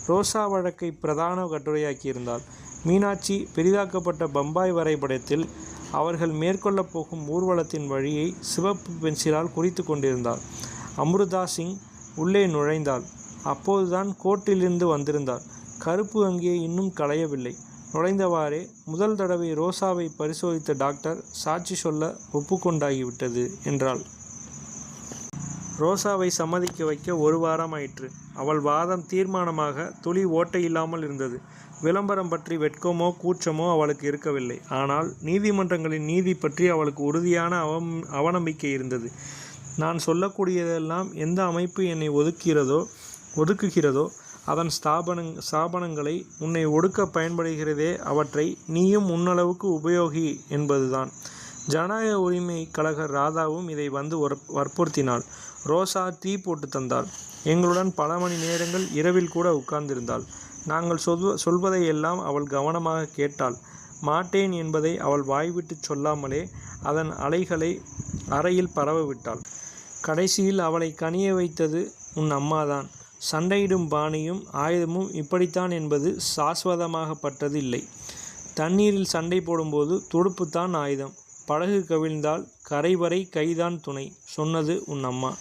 ரோசா வழக்கை பிரதான கட்டுரையாக்கியிருந்தாள். மீனாட்சி பெரிதாக்கப்பட்ட பம்பாய் வரைபடத்தில் அவர்கள் மேற்கொள்ளப் போகும் ஊர்வலத்தின் வழியை சிவப்பு பென்சிலால் குறித்து கொண்டிருந்தாள். அம்ருதா சிங் உள்ளே நுழைந்தாள். அப்போதுதான் கோர்ட்டிலிருந்து வந்திருந்தாள். கருப்பு அங்கே இன்னும் களையவில்லை. நுழைந்தவாறே முதல் தடவை ரோசாவை பரிசோதித்த டாக்டர் சாட்சி சொல்ல ஒப்புக்கொண்டாகிவிட்டது என்றாள். ரோசாவை சம்மதிக்க வைக்க 1 வாரம் ஆயிற்று. அவள் வாதம் தீர்மானமாக துளி ஓட்டை இல்லாமல் இருந்தது. விளம்பரம் பற்றி வெட்கமோ கூச்சமோ அவளுக்கு இருக்கவில்லை. ஆனால் நீதிமன்றங்களின் நீதி பற்றி அவளுக்கு உறுதியான அவநம்பிக்கை இருந்தது. நான் சொல்லக்கூடியதெல்லாம் எந்த அமைப்பு என்னை ஒதுக்குகிறதோ அதன் ஸ்தாபனங்களை உன்னை ஒடுக்க பயன்படுகிறதே, அவற்றை நீயும் உன்னளவுக்கு உபயோகி என்பதுதான். ஜனநாயக உரிமை கழக ராதாவும் இதை வந்து வற்புறுத்தினாள். ரோசா டீ போட்டு தந்தாள். எங்களுடன் பல மணி நேரங்கள் இரவில் கூட உட்கார்ந்திருந்தாள். நாங்கள் சொல்வதையெல்லாம் அவள் கவனமாக கேட்டாள். மாட்டேன் என்பதை அவள் வாய்விட்டு சொல்லாமலே அதன் அலைகளை அறையில் பரவ விட்டாள். கடைசியில் அவளை கனிய வைத்தது உன் அம்மாதான். சண்டையிடும் பாணியும் ஆயுதமும் இப்படித்தான் என்பது சாஸ்வதமாகப்பட்டது இல்லை. தண்ணீரில் சண்டை போடும்போது துடுப்புத்தான் ஆயுதம். படகு கவிழ்ந்தால் கரை வரை கைதான் துணை சொன்னது உன் அம்மா.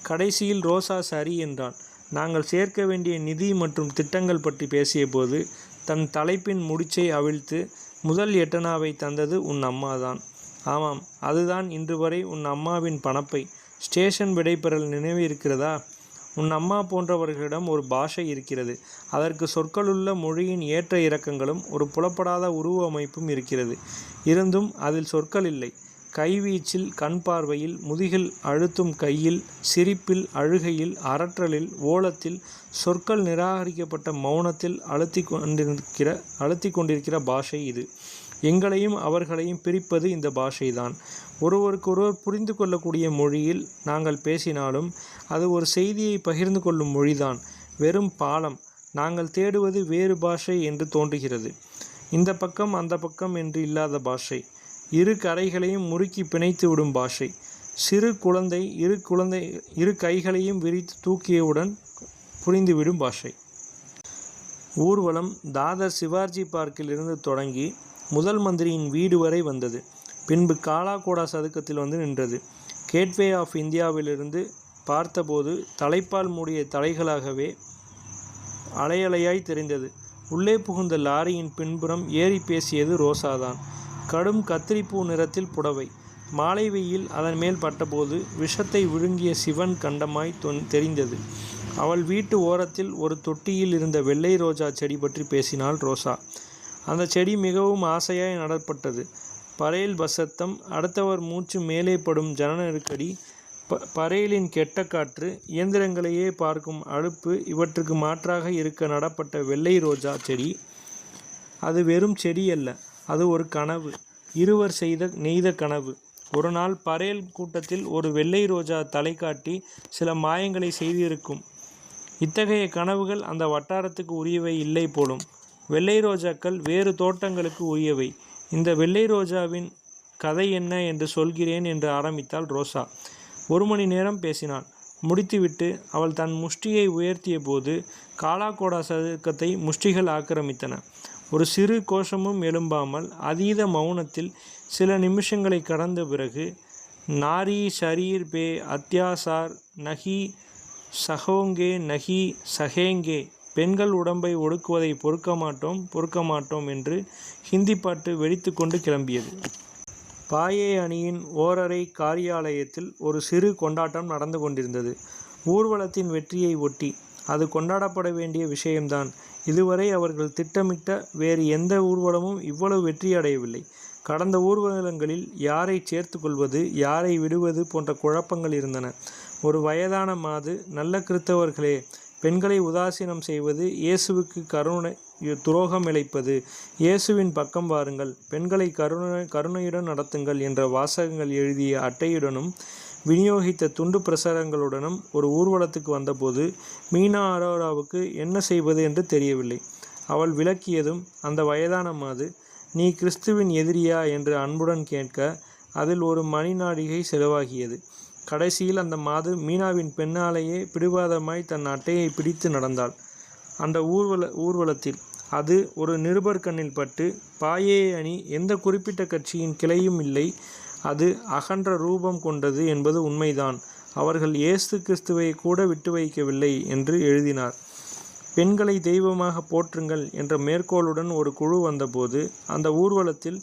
கடைசியில் ரோசா சரி என்றான். நாங்கள் சேர்க்க வேண்டிய நிதி மற்றும் திட்டங்கள் பற்றி பேசியபோது தன் தலைப்பின் முடிச்சை அவிழ்த்து முதல் எட்டனாவை தந்தது உன் அம்மாதான். ஆமாம், அதுதான் இன்று வரை உன் அம்மாவின் பணப்பை. ஸ்டேஷன் விடைபெறல் நினைவு இருக்கிறதா? உன் அம்மா போன்றவர்களிடம் ஒரு பாஷை இருக்கிறது. அதற்கு சொற்களுள்ள மொழியின் ஏற்ற இறக்கங்களும் ஒரு புலப்படாத உருவ அமைப்பும் இருக்கிறது. இருந்தும் அதில் சொற்கள் இல்லை. கைவீச்சில், கண் பார்வையில், முதுகில் அழுத்தும் கையில், சிரிப்பில், அழுகையில், அரற்றலில், ஓலத்தில், சொற்கள் நிராகரிக்கப்பட்ட மௌனத்தில் அழுத்தி கொண்டிருக்கிற பாஷை இது. எங்களையும் அவர்களையும் பிரிப்பது இந்த பாஷைதான். ஒருவருக்கொருவர் புரிந்து கொள்ளக்கூடிய மொழியில் நாங்கள் பேசினாலும் அது ஒரு செய்தியை பகிர்ந்து கொள்ளும் மொழிதான். வெறும் பாலம். நாங்கள் தேடுவது வேறு பாஷை என்று தோன்றுகிறது. இந்த பக்கம் அந்த பக்கம் என்று இல்லாத பாஷை. இரு கரைகளையும் முறுக்கி பிணைத்து விடும் பாஷை. சிறு குழந்தை இரு கைகளையும் விரித்து தூக்கியவுடன் புரிந்துவிடும் பாஷை. ஊர்வலம் தாதர் சிவாஜி பார்க்கில் இருந்து தொடங்கி முதல் மந்திரியின் வீடு வரை வந்தது. பின்பு காலாகோடா சதுக்கத்தில் வந்து நின்றது. கேட்வே ஆஃப் இந்தியாவிலிருந்து பார்த்தபோது தலைப்பால் மூடிய தலைகளாகவே அலையலையாய் தெரிந்தது. உள்ளே புகுந்த லாரியின் பின்புறம் ஏறி பேசியது ரோசாதான். கடும் கத்திரிப்பூ நிறத்தில் புடவை. மாலை வெயில் அதன் மேல் பட்டபோது விஷத்தை விழுங்கிய சிவன் கண்டமாய் தெரிந்தது. அவள் வீட்டு ஓரத்தில் ஒரு தொட்டியில் இருந்த வெள்ளை ரோஜா செடி பற்றி பேசினாள் ரோசா. அந்த செடி மிகவும் ஆசையாய் நடப்பட்டது. பரேல் வசத்தம், அடுத்தவர் மூச்சு மேலே படும் ஜன நெருக்கடி, பரேலின் கெட்ட காற்று, இயந்திரங்களையே பார்க்கும் அலுப்பு இவற்றுக்கு மாற்றாக இருக்க நடப்பட்ட வெள்ளை ரோஜா செடி. அது வெறும் செடி அல்ல, அது ஒரு கனவு. இருவர் நெய்த கனவு. ஒரு நாள் பரேல் கூட்டத்தில் ஒரு வெள்ளை ரோஜா தலை காட்டி சில மாயங்களை செய்திருக்கும். இத்தகைய கனவுகள் அந்த வட்டாரத்துக்கு உரியவை இல்லை போலும். வெள்ளை ரோஜாக்கள் வேறு தோட்டங்களுக்கு உரியவை. இந்த வெள்ளை ரோஜாவின் கதை என்ன என்று சொல்கிறேன் என்று ஆரம்பித்தாள் ரோசா. 1 மணி நேரம் பேசினாள். முடித்துவிட்டு அவள் தன் முஷ்டியை உயர்த்திய போது காலாகோடா சதுக்கத்தை முஷ்டிகள் ஆக்கிரமித்தன. ஒரு சிறு கோஷமும் எழும்பாமல் அதீத மௌனத்தில் சில நிமிஷங்களை கடந்த பிறகு, நாரி ஷரீர் பே அத்தியாசார் நகி சஹோங்கே நகி சஹேங்கே, பெண்கள் உடம்பை ஒடுக்குவதை பொறுக்க மாட்டோம் என்று ஹிந்தி பாட்டு வெடித்து கொண்டு கிளம்பியது. பாயே அணியின் ஓரறை காரியாலயத்தில் ஒரு சிறு கொண்டாட்டம் நடந்து கொண்டிருந்தது. ஊர்வலத்தின் வெற்றியை ஒட்டி. அது கொண்டாடப்பட வேண்டிய விஷயம்தான். இதுவரை அவர்கள் திட்டமிட்ட வேறு எந்த ஊர்வலமும் இவ்வளவு வெற்றி அடையவில்லை. கடந்த ஊர்வலங்களில் யாரை சேர்த்து கொள்வது, யாரை விடுவது போன்ற குழப்பங்கள் இருந்தன. ஒரு வயதான மாது, நல்ல கிறித்தவர்களே, பெண்களை உதாசீனம் செய்வது இயேசுவுக்கு துரோகம் இழைப்பது, இயேசுவின் பக்கம் வாருங்கள், பெண்களை கருணையுடன் நடத்துங்கள் என்ற வாசகங்கள் எழுதிய அட்டையுடனும் விநியோகித்த துண்டு பிரசாரங்களுடனும் ஒரு ஊர்வலத்துக்கு வந்தபோது மீனா அரோராவுக்கு என்ன செய்வது என்று தெரியவில்லை. அவள் விளக்கியதும் அந்த வயதான மாது, நீ கிறிஸ்துவின் எதிரியா என்று அன்புடன் கேட்க அதில் ஒரு மணி நாடிகை செலவாகியது. கடைசியில் அந்த மாது மீனாவின் பெண்ணாலேயே பிடிவாதமாய் தன் அட்டையை பிடித்து நடந்தாள். அந்த ஊர்வலத்தில் அது ஒரு நிருபர் கண்ணில் பட்டு, பாயே அணி எந்த குறிப்பிட்ட கட்சியின் கிளையும் இல்லை, அது அகன்ற ரூபம் கொண்டது என்பது உண்மைதான், அவர்கள் இயேசு கிறிஸ்துவை கூட விட்டு வைக்கவில்லை என்று எழுதினார். பெண்களை தெய்வமாக போற்றுங்கள் என்ற மேற்கோளுடன் ஒரு குழு வந்தபோது அந்த ஊர்வலத்தில்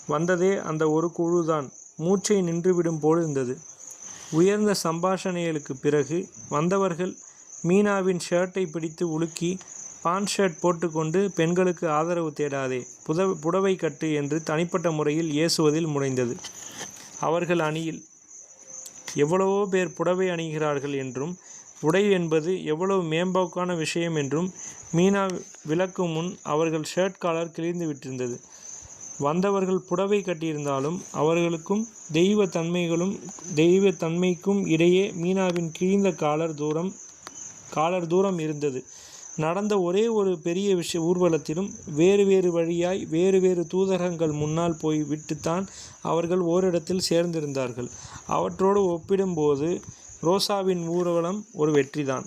வந்ததே அந்த ஒரு குழுதான். மூச்சை நின்றுவிடும் போல் இருந்தது. உயர்ந்த சம்பாஷணைகளுக்கு பிறகு வந்தவர்கள் மீனாவின் ஷர்ட்டை பிடித்து உலுக்கி, பான் ஷர்ட் போட்டுக்கொண்டு பெண்களுக்கு ஆதரவு தேடாதே, புடவை கட்டு என்று தனிப்பட்ட முறையில் ஏசுவதில் முனைந்தது. அவர்கள் அணியில் எவ்வளவோ பேர் புடவை அணிகிறார்கள் என்றும் உடை என்பது எவ்வளவு மேம்போக்கான விஷயம் என்றும் மீனா விளக்கும் முன் அவர்கள் ஷர்ட் காலர் கிழிந்து விட்டிருந்தது. வந்தவர்கள் புடவை கட்டியிருந்தாலும் அவர்களுக்கும் தெய்வ தன்மைக்கும் இடையே மீனாவின் கிழிந்த காலர் தூரம் இருந்தது. நடந்த ஒரே ஒரு பெரிய ஊர்வலத்திலும் வேறு வழியாய் வேறு தூதரகங்கள் முன்னால் போய் விட்டுத்தான் அவர்கள் ஓரிடத்தில் சேர்ந்திருந்தார்கள். அவற்றோடு ஒப்பிடும்போது ரோசாவின் ஊர்வலம் ஒரு வெற்றிதான்.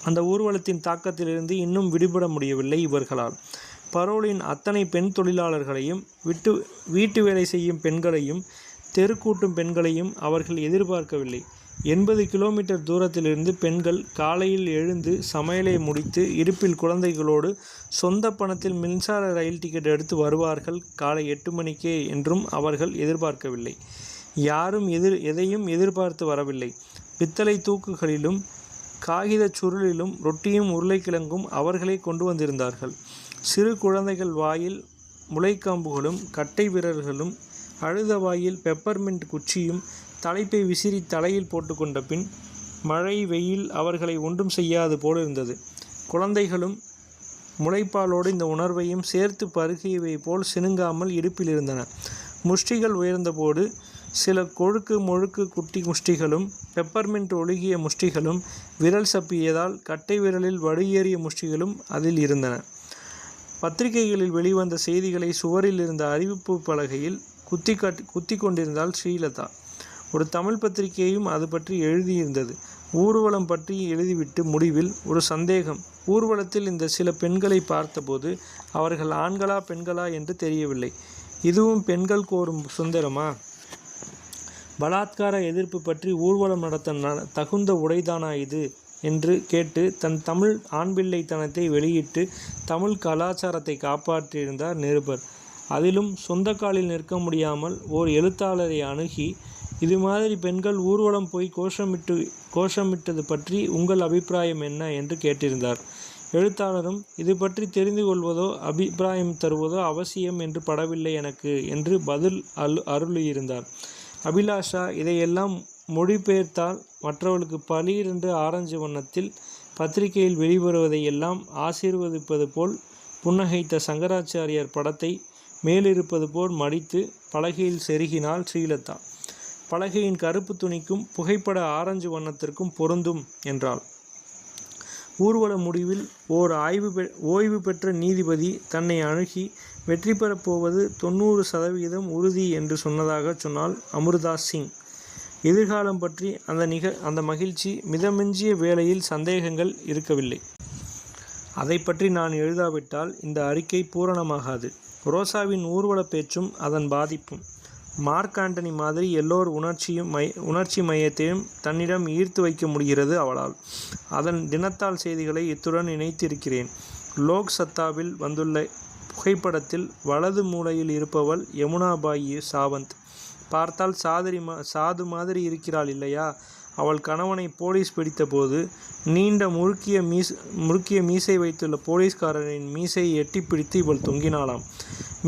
அந்த ஊர்வலத்தின் தாக்கத்திலிருந்து இன்னும் விடுபட முடியவில்லை இவர்களால். பரோலின் அத்தனை பெண் தொழிலாளர்களையும் வீட்டு வேலை செய்யும் பெண்களையும் தெருக்கூட்டும் பெண்களையும் அவர்கள் எதிர்பார்க்கவில்லை. 80 கிலோமீட்டர் தூரத்திலிருந்து பெண்கள் காலையில் எழுந்து சமையலை முடித்து இடுப்பில் குழந்தைகளோடு சொந்த பணத்தில் மின்சார ரயில் டிக்கெட் எடுத்து வருவார்கள் காலை 8 மணிக்கே என்றும் அவர்கள் எதிர்பார்க்கவில்லை. யாரும் எதையும் எதிர்பார்த்து வரவில்லை. பித்தளை தூக்குகளிலும் காகித சுருளிலும் ரொட்டியும் உருளைக்கிழங்கும் அவர்களே கொண்டு வந்திருந்தார்கள். சிறு குழந்தைகள் வாயில் முளைக்காம்புகளும் கட்டை விரல்களும், அழுத வாயில் பெப்பர்மெண்ட் குச்சியும் தலைப்பை விசிறி தலையில் போட்டுக்கொண்ட பின் மழை வெயில் அவர்களை ஒன்றும் செய்யாது போலிருந்தது. குழந்தைகளும் முளைப்பாலோடு இந்த உணர்வையும் சேர்த்து பருகியவை போல் சினுங்காமல் இடுப்பில் இருந்தன. முஷ்டிகள் உயர்ந்தபோது சில கொழுக்கு மொழுக்கு குட்டி முஷ்டிகளும் பெப்பர்மெண்ட் ஒழுகிய முஷ்டிகளும் விரல் சப்பியதால் கட்டை விரலில் வடுயேறிய முஷ்டிகளும் அதில் இருந்தன. பத்திரிகைகளில் வெளிவந்த செய்திகளை சுவரில் இருந்த அறிவிப்பு பலகையில் குத்தி கொண்டிருந்தாள் ஸ்ரீலதா. ஒரு தமிழ் பத்திரிகையும் அது பற்றி எழுதியிருந்தது. ஊர்வலம் பற்றி எழுதிவிட்டு முடிவில் ஒரு சந்தேகம். ஊர்வலத்தில் இந்த சில பெண்களை பார்த்தபோது அவர்கள் ஆண்களா பெண்களா என்று தெரியவில்லை. இதுவும் பெண்கள் கோரும் சுந்தரமா? பலாத்கார எதிர்ப்பு பற்றி ஊர்வலம் நடத்த தகுந்த உடைதானா இது என்று கேட்டு தன் தமிழ் ஆண்பிள்ளைத்தனத்தை வெளியிட்டு தமிழ் கலாச்சாரத்தை காப்பாற்றியிருந்தார் நிருபர். அதிலும் சொந்த காலில் நிற்க முடியாமல் ஓர் எழுத்தாளரை அணுகி, இது மாதிரி பெண்கள் ஊர்வலம் போய் கோஷமிட்டது பற்றி உங்கள் அபிப்பிராயம் என்ன என்று கேட்டிருந்தார். எழுத்தாளரும் இது பற்றி தெரிந்து கொள்வதோ அபிப்பிராயம் தருவதோ அவசியம் என்று படவில்லை எனக்கு என்று பதில் அருளியிருந்தார். அபிலாஷா இதையெல்லாம் மொழிபெயர்த்தால் மற்றவர்களுக்கு பளீர் என்று ஆரஞ்சு வண்ணத்தில் பத்திரிகையில் வெளிவருவதையெல்லாம் ஆசீர்வதிப்பது போல் புன்னகைத்த சங்கராச்சாரியார் படத்தை மேலிருப்பது போல் மடித்து பலகையில் செருகினாள் ஸ்ரீலதா. பலகையின் கருப்பு துணிக்கும் புகைப்பட ஆரஞ்சு வண்ணத்திற்கும் பொருந்தும் என்றாள். ஊர்வல முடிவில் ஓய்வு பெற்ற நீதிபதி தன்னை அணுகி வெற்றி பெறப் போவது 90% உறுதி என்று சொன்னாள் அமிர்தா சிங். எதிர்காலம் பற்றி அந்த மகிழ்ச்சி மிதமிஞ்சிய வேளையில் சந்தேகங்கள் இருக்கவில்லை. அதை பற்றி நான் எழுதாவிட்டால் இந்த அறிக்கை பூரணமாகாது. ரோசாவின் ஊர்வல பேச்சும் அதன் பாதிப்பும். மார்க் ஆண்டனி மாதிரி எல்லோர் உணர்ச்சி மையத்தையும் தன்னிடம் ஈர்த்து வைக்க முடிகிறது அவளால். அதன் தினத்தாள் செய்திகளை இத்துடன் இணைத்திருக்கிறேன். லோக் சத்தாவில் வந்துள்ள புகைப்படத்தில் வலது மூலையில் இருப்பவள் யமுனாபாயி சாவந்த். பார்த்தால் சாது மாதிரி இருக்கிறாள் இல்லையா? அவள் கணவனை போலீஸ் பிடித்தபோது நீண்ட முறுக்கிய மீசை வைத்துள்ள போலீஸ்காரரின் மீசையை எட்டி பிடித்து இவள் தொங்கினாளாம்.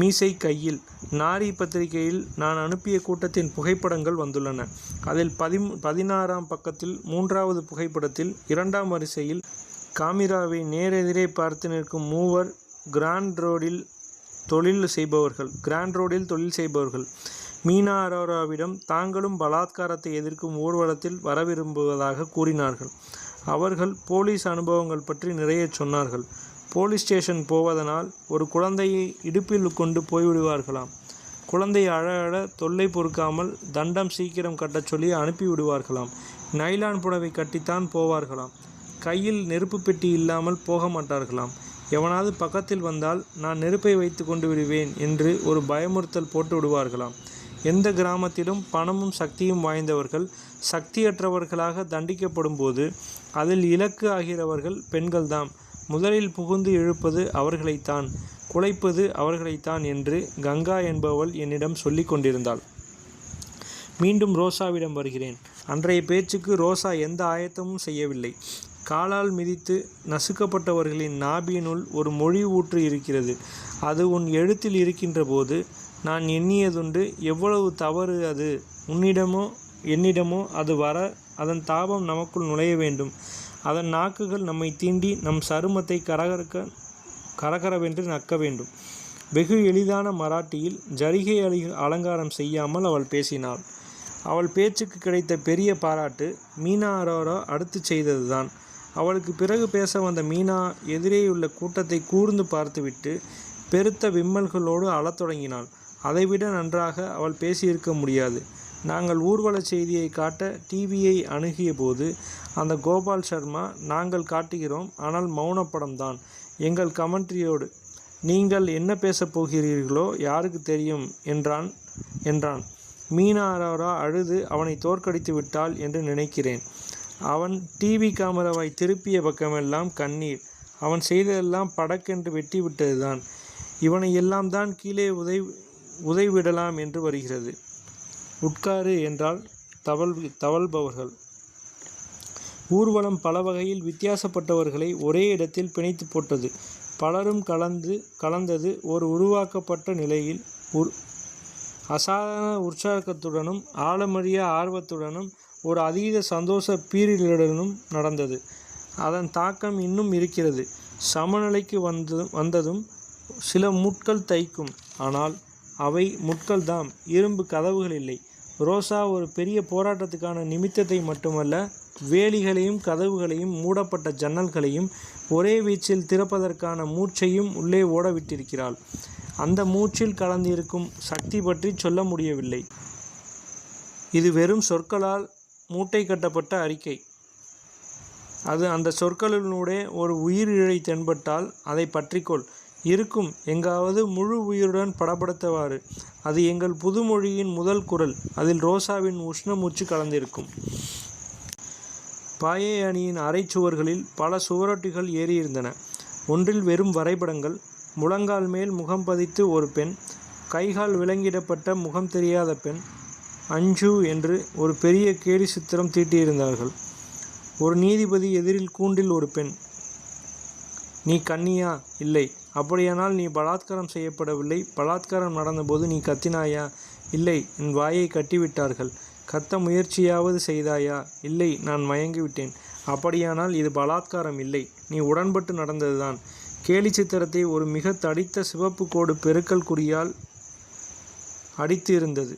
மீசை கையில். நாரி பத்திரிகையில் நான் அனுப்பிய கூட்டத்தின் புகைப்படங்கள் வந்துள்ளன. அதில் 16ஆம் பக்கத்தில் 3வது புகைப்படத்தில் 2ஆம் வரிசையில் காமிராவை நேரெதிரே பார்த்து நிற்கும் மூவர் கிராண்ட் ரோடில் தொழில் செய்பவர்கள். மீனா அரோராவிடம் தாங்களும் பலாத்காரத்தை எதிர்க்கும் ஊர்வலத்தில் வர விரும்புவதாக கூறினார்கள். அவர்கள் போலீஸ் அனுபவங்கள் பற்றி நிறைய சொன்னார்கள். போலீஸ் ஸ்டேஷன் போவதனால் ஒரு குழந்தையை இடுப்பில் கொண்டு போய்விடுவார்களாம். குழந்தை அழ தொல்லை பொறுக்காமல் தண்டம் சீக்கிரம் கட்டச் சொல்லி அனுப்பிவிடுவார்களாம். நைலான் புடவை கட்டித்தான் போவார்களாம். கையில் நெருப்பு பெட்டி இல்லாமல் போக மாட்டார்களாம். எவனாவது பக்கத்தில் வந்தால் நான் நெருப்பை வைத்து கொண்டு விடுவேன் என்று ஒரு பயமுறுத்தல் போட்டு விடுவார்களாம். எந்த கிராமத்திலும் பணமும் சக்தியும் வாய்ந்தவர்கள் சக்தியற்றவர்களாக தண்டிக்கப்படும் போது அதில் இலக்கு ஆகிறவர்கள் பெண்கள்தாம். முதலில் புகுந்து இழுப்பது அவர்களைத்தான், குலைப்பது அவர்களைத்தான் என்று கங்கா என்பவள் என்னிடம் சொல்லி கொண்டிருந்தாள். மீண்டும் ரோசாவிடம் வருகிறேன். அன்றைய பேச்சுக்கு ரோசா எந்த ஆயத்தமும் செய்யவில்லை. காலால் மிதித்து நசுக்கப்பட்டவர்களின் நாபியினுள் ஒரு மொழி ஊற்று இருக்கிறது. அது உன் எழுத்தில் இருக்கின்ற போது நான் எண்ணியதுண்டு, எவ்வளவு தவறு அது. உன்னிடமோ என்னிடமோ அது வர அதன் தாபம் நமக்குள் நுழைய வேண்டும். அதன் நாக்குகள் நம்மை தீண்டி நம் சருமத்தை கரகரவென்று நக்க வேண்டும். வெகு எளிதான மராட்டியில் ஜரிகை அலங்காரம் செய்யாமல் அவள் பேசினாள். அவள் பேச்சுக்கு கிடைத்த பெரிய பாராட்டு மீனா அரோரா அடுத்து செய்ததுதான். அவளுக்கு பிறகு பேச வந்த மீனா எதிரேயுள்ள கூட்டத்தை கூர்ந்து பார்த்துவிட்டு பெருத்த விம்மல்களோடு அழத் தொடங்கினாள். அதைவிட நன்றாக அவள் பேசியிருக்க முடியாது. நாங்கள் ஊர்வல செய்தியை காட்ட டிவியை அணுகிய போது அந்த கோபால் சர்மா, நாங்கள் காட்டுகிறோம், ஆனால் மௌனப்படம்தான் எங்கள் கமெண்ட்ரியோடு. நீங்கள் என்ன பேசப் போகிறீர்களோ யாருக்கு தெரியும் என்றான். மீனா அரோரா அழுது அவனை தோற்கடித்து விட்டாள் என்று நினைக்கிறேன். அவன் டிவி கேமராவை திருப்பிய பக்கமெல்லாம் கண்ணீர். அவன் செய்ததெல்லாம் படக்கென்று வெட்டி விட்டதுதான். இவனை எல்லாம் தான் கீழே உதைவிடலாம் என்று வருகிறது. உட்காரு என்றால் தவழ்பவர்கள். ஊர்வலம் பல வகையில் வித்தியாசப்பட்டவர்களை ஒரே இடத்தில் பிணைத்து போட்டது. பலரும் கலந்தது ஒரு உருவாக்கப்பட்ட நிலையில் அசாதாரண உற்சாகத்துடனும் ஆழமறிய ஆர்வத்துடனும் ஒரு அதீத சந்தோஷ பீரிடனும் நடந்தது. அதன் தாக்கம் இன்னும் இருக்கிறது. சமநிலைக்கு வந்ததும் சில முட்கள் தைக்கும். ஆனால் அவை முட்கள்தாம், இரும்பு கதவுகள் இல்லை. ரோசா ஒரு பெரிய போராட்டத்துக்கான நிமித்தத்தை மட்டுமல்ல, வேலிகளையும் கதவுகளையும் மூடப்பட்ட ஜன்னல்களையும் ஒரே வீச்சில் திறப்பதற்கான மூச்சையும் உள்ளே ஓட விட்டிருக்கிறாள். அந்த மூச்சில் கலந்திருக்கும் சக்தி பற்றி சொல்ல முடியவில்லை. இது வெறும் சொற்களால் மூட்டை கட்டப்பட்ட அறிக்கை. அந்த சொற்களினூடே ஒரு உயிரிழை தென்பட்டால் அதை பற்றிக்கொள். இருக்கும் எங்காவது முழு உயிருடன் படபடத்தவாறு. அது எங்கள் புதுமொழியின் முதல் குரல். அதில் ரோசாவின் உஷ்ண மூச்சு கலந்திருக்கும். பாயை அணியின் அரை சுவர்களில் பல சுவரொட்டிகள் ஏறியிருந்தன. ஒன்றில் வெறும் வரைபடங்கள். முழங்கால் மேல் முகம் பதித்து ஒரு பெண், கைகால் விலங்கிடப்பட்ட முகம் தெரியாத பெண், அஞ்சு என்று ஒரு பெரிய கேலி சித்திரம் தீட்டியிருந்தார்கள். ஒரு நீதிபதி எதிரில் கூண்டில் ஒரு பெண். நீ கன்னியா? இல்லை. அப்படியானால் நீ பலாத்காரம் செய்யப்படவில்லை. பலாத்காரம் நடந்தபோது நீ கத்தினாயா? இல்லை, என் வாயை கட்டிவிட்டார்கள். கத்த முயற்சியாவது செய்தாயா? இல்லை, நான் மயங்கிவிட்டேன். அப்படியானால் இது பலாத்காரம் இல்லை, நீ உடன்பட்டு நடந்ததுதான். கேலி சித்திரத்தை ஒரு மிக தடித்த சிவப்பு கோடு பெருக்கல் குறியால் அடித்து இருந்தது.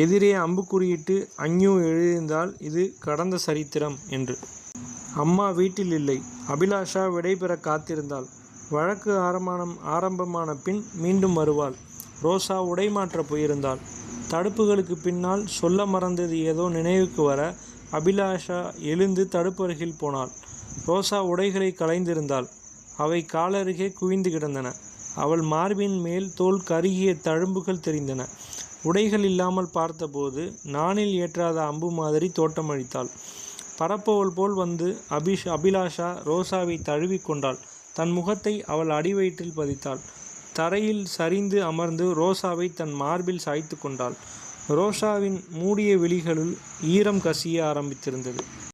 எதிரே அம்புக்குறியிட்டு அஞ்ஞு எழுதியிருந்தால் இது கடந்த சரித்திரம் என்று. அம்மா வீட்டில் இல்லை. அபிலாஷா விடைபெற காத்திருந்தாள். வழக்கு ஆரம்பமான பின் மீண்டும் வருவாள். ரோசா உடை மாற்றப் போயிருந்தாள். தடுப்புகளுக்கு பின்னால் சொல்ல மறந்தது ஏதோ நினைவுக்கு வர அபிலாஷா எழுந்து தடுப்பு அருகில் போனாள். ரோசா உடைகளை களைந்திருந்தாள். அவை காலருகே குவிந்து கிடந்தன. அவள் மார்பின் மேல் தோல் கருகிய தழும்புகள் தெரிந்தன. உடைகள் இல்லாமல் பார்த்தபோது நாணில் ஏற்றாத அம்பு மாதிரி தோட்டமளித்தாள். பறப்பவள் போல் வந்து அபிலாஷா ரோசாவை தழுவி கொண்டாள். தன் முகத்தை அவள் அடிவயிற்றில் பதித்தாள். தரையில் சரிந்து அமர்ந்து ரோசாவை தன் மார்பில் சாய்த்து கொண்டாள். ரோசாவின் மூடிய விழிகளுள் ஈரம் கசிய ஆரம்பித்திருந்தது.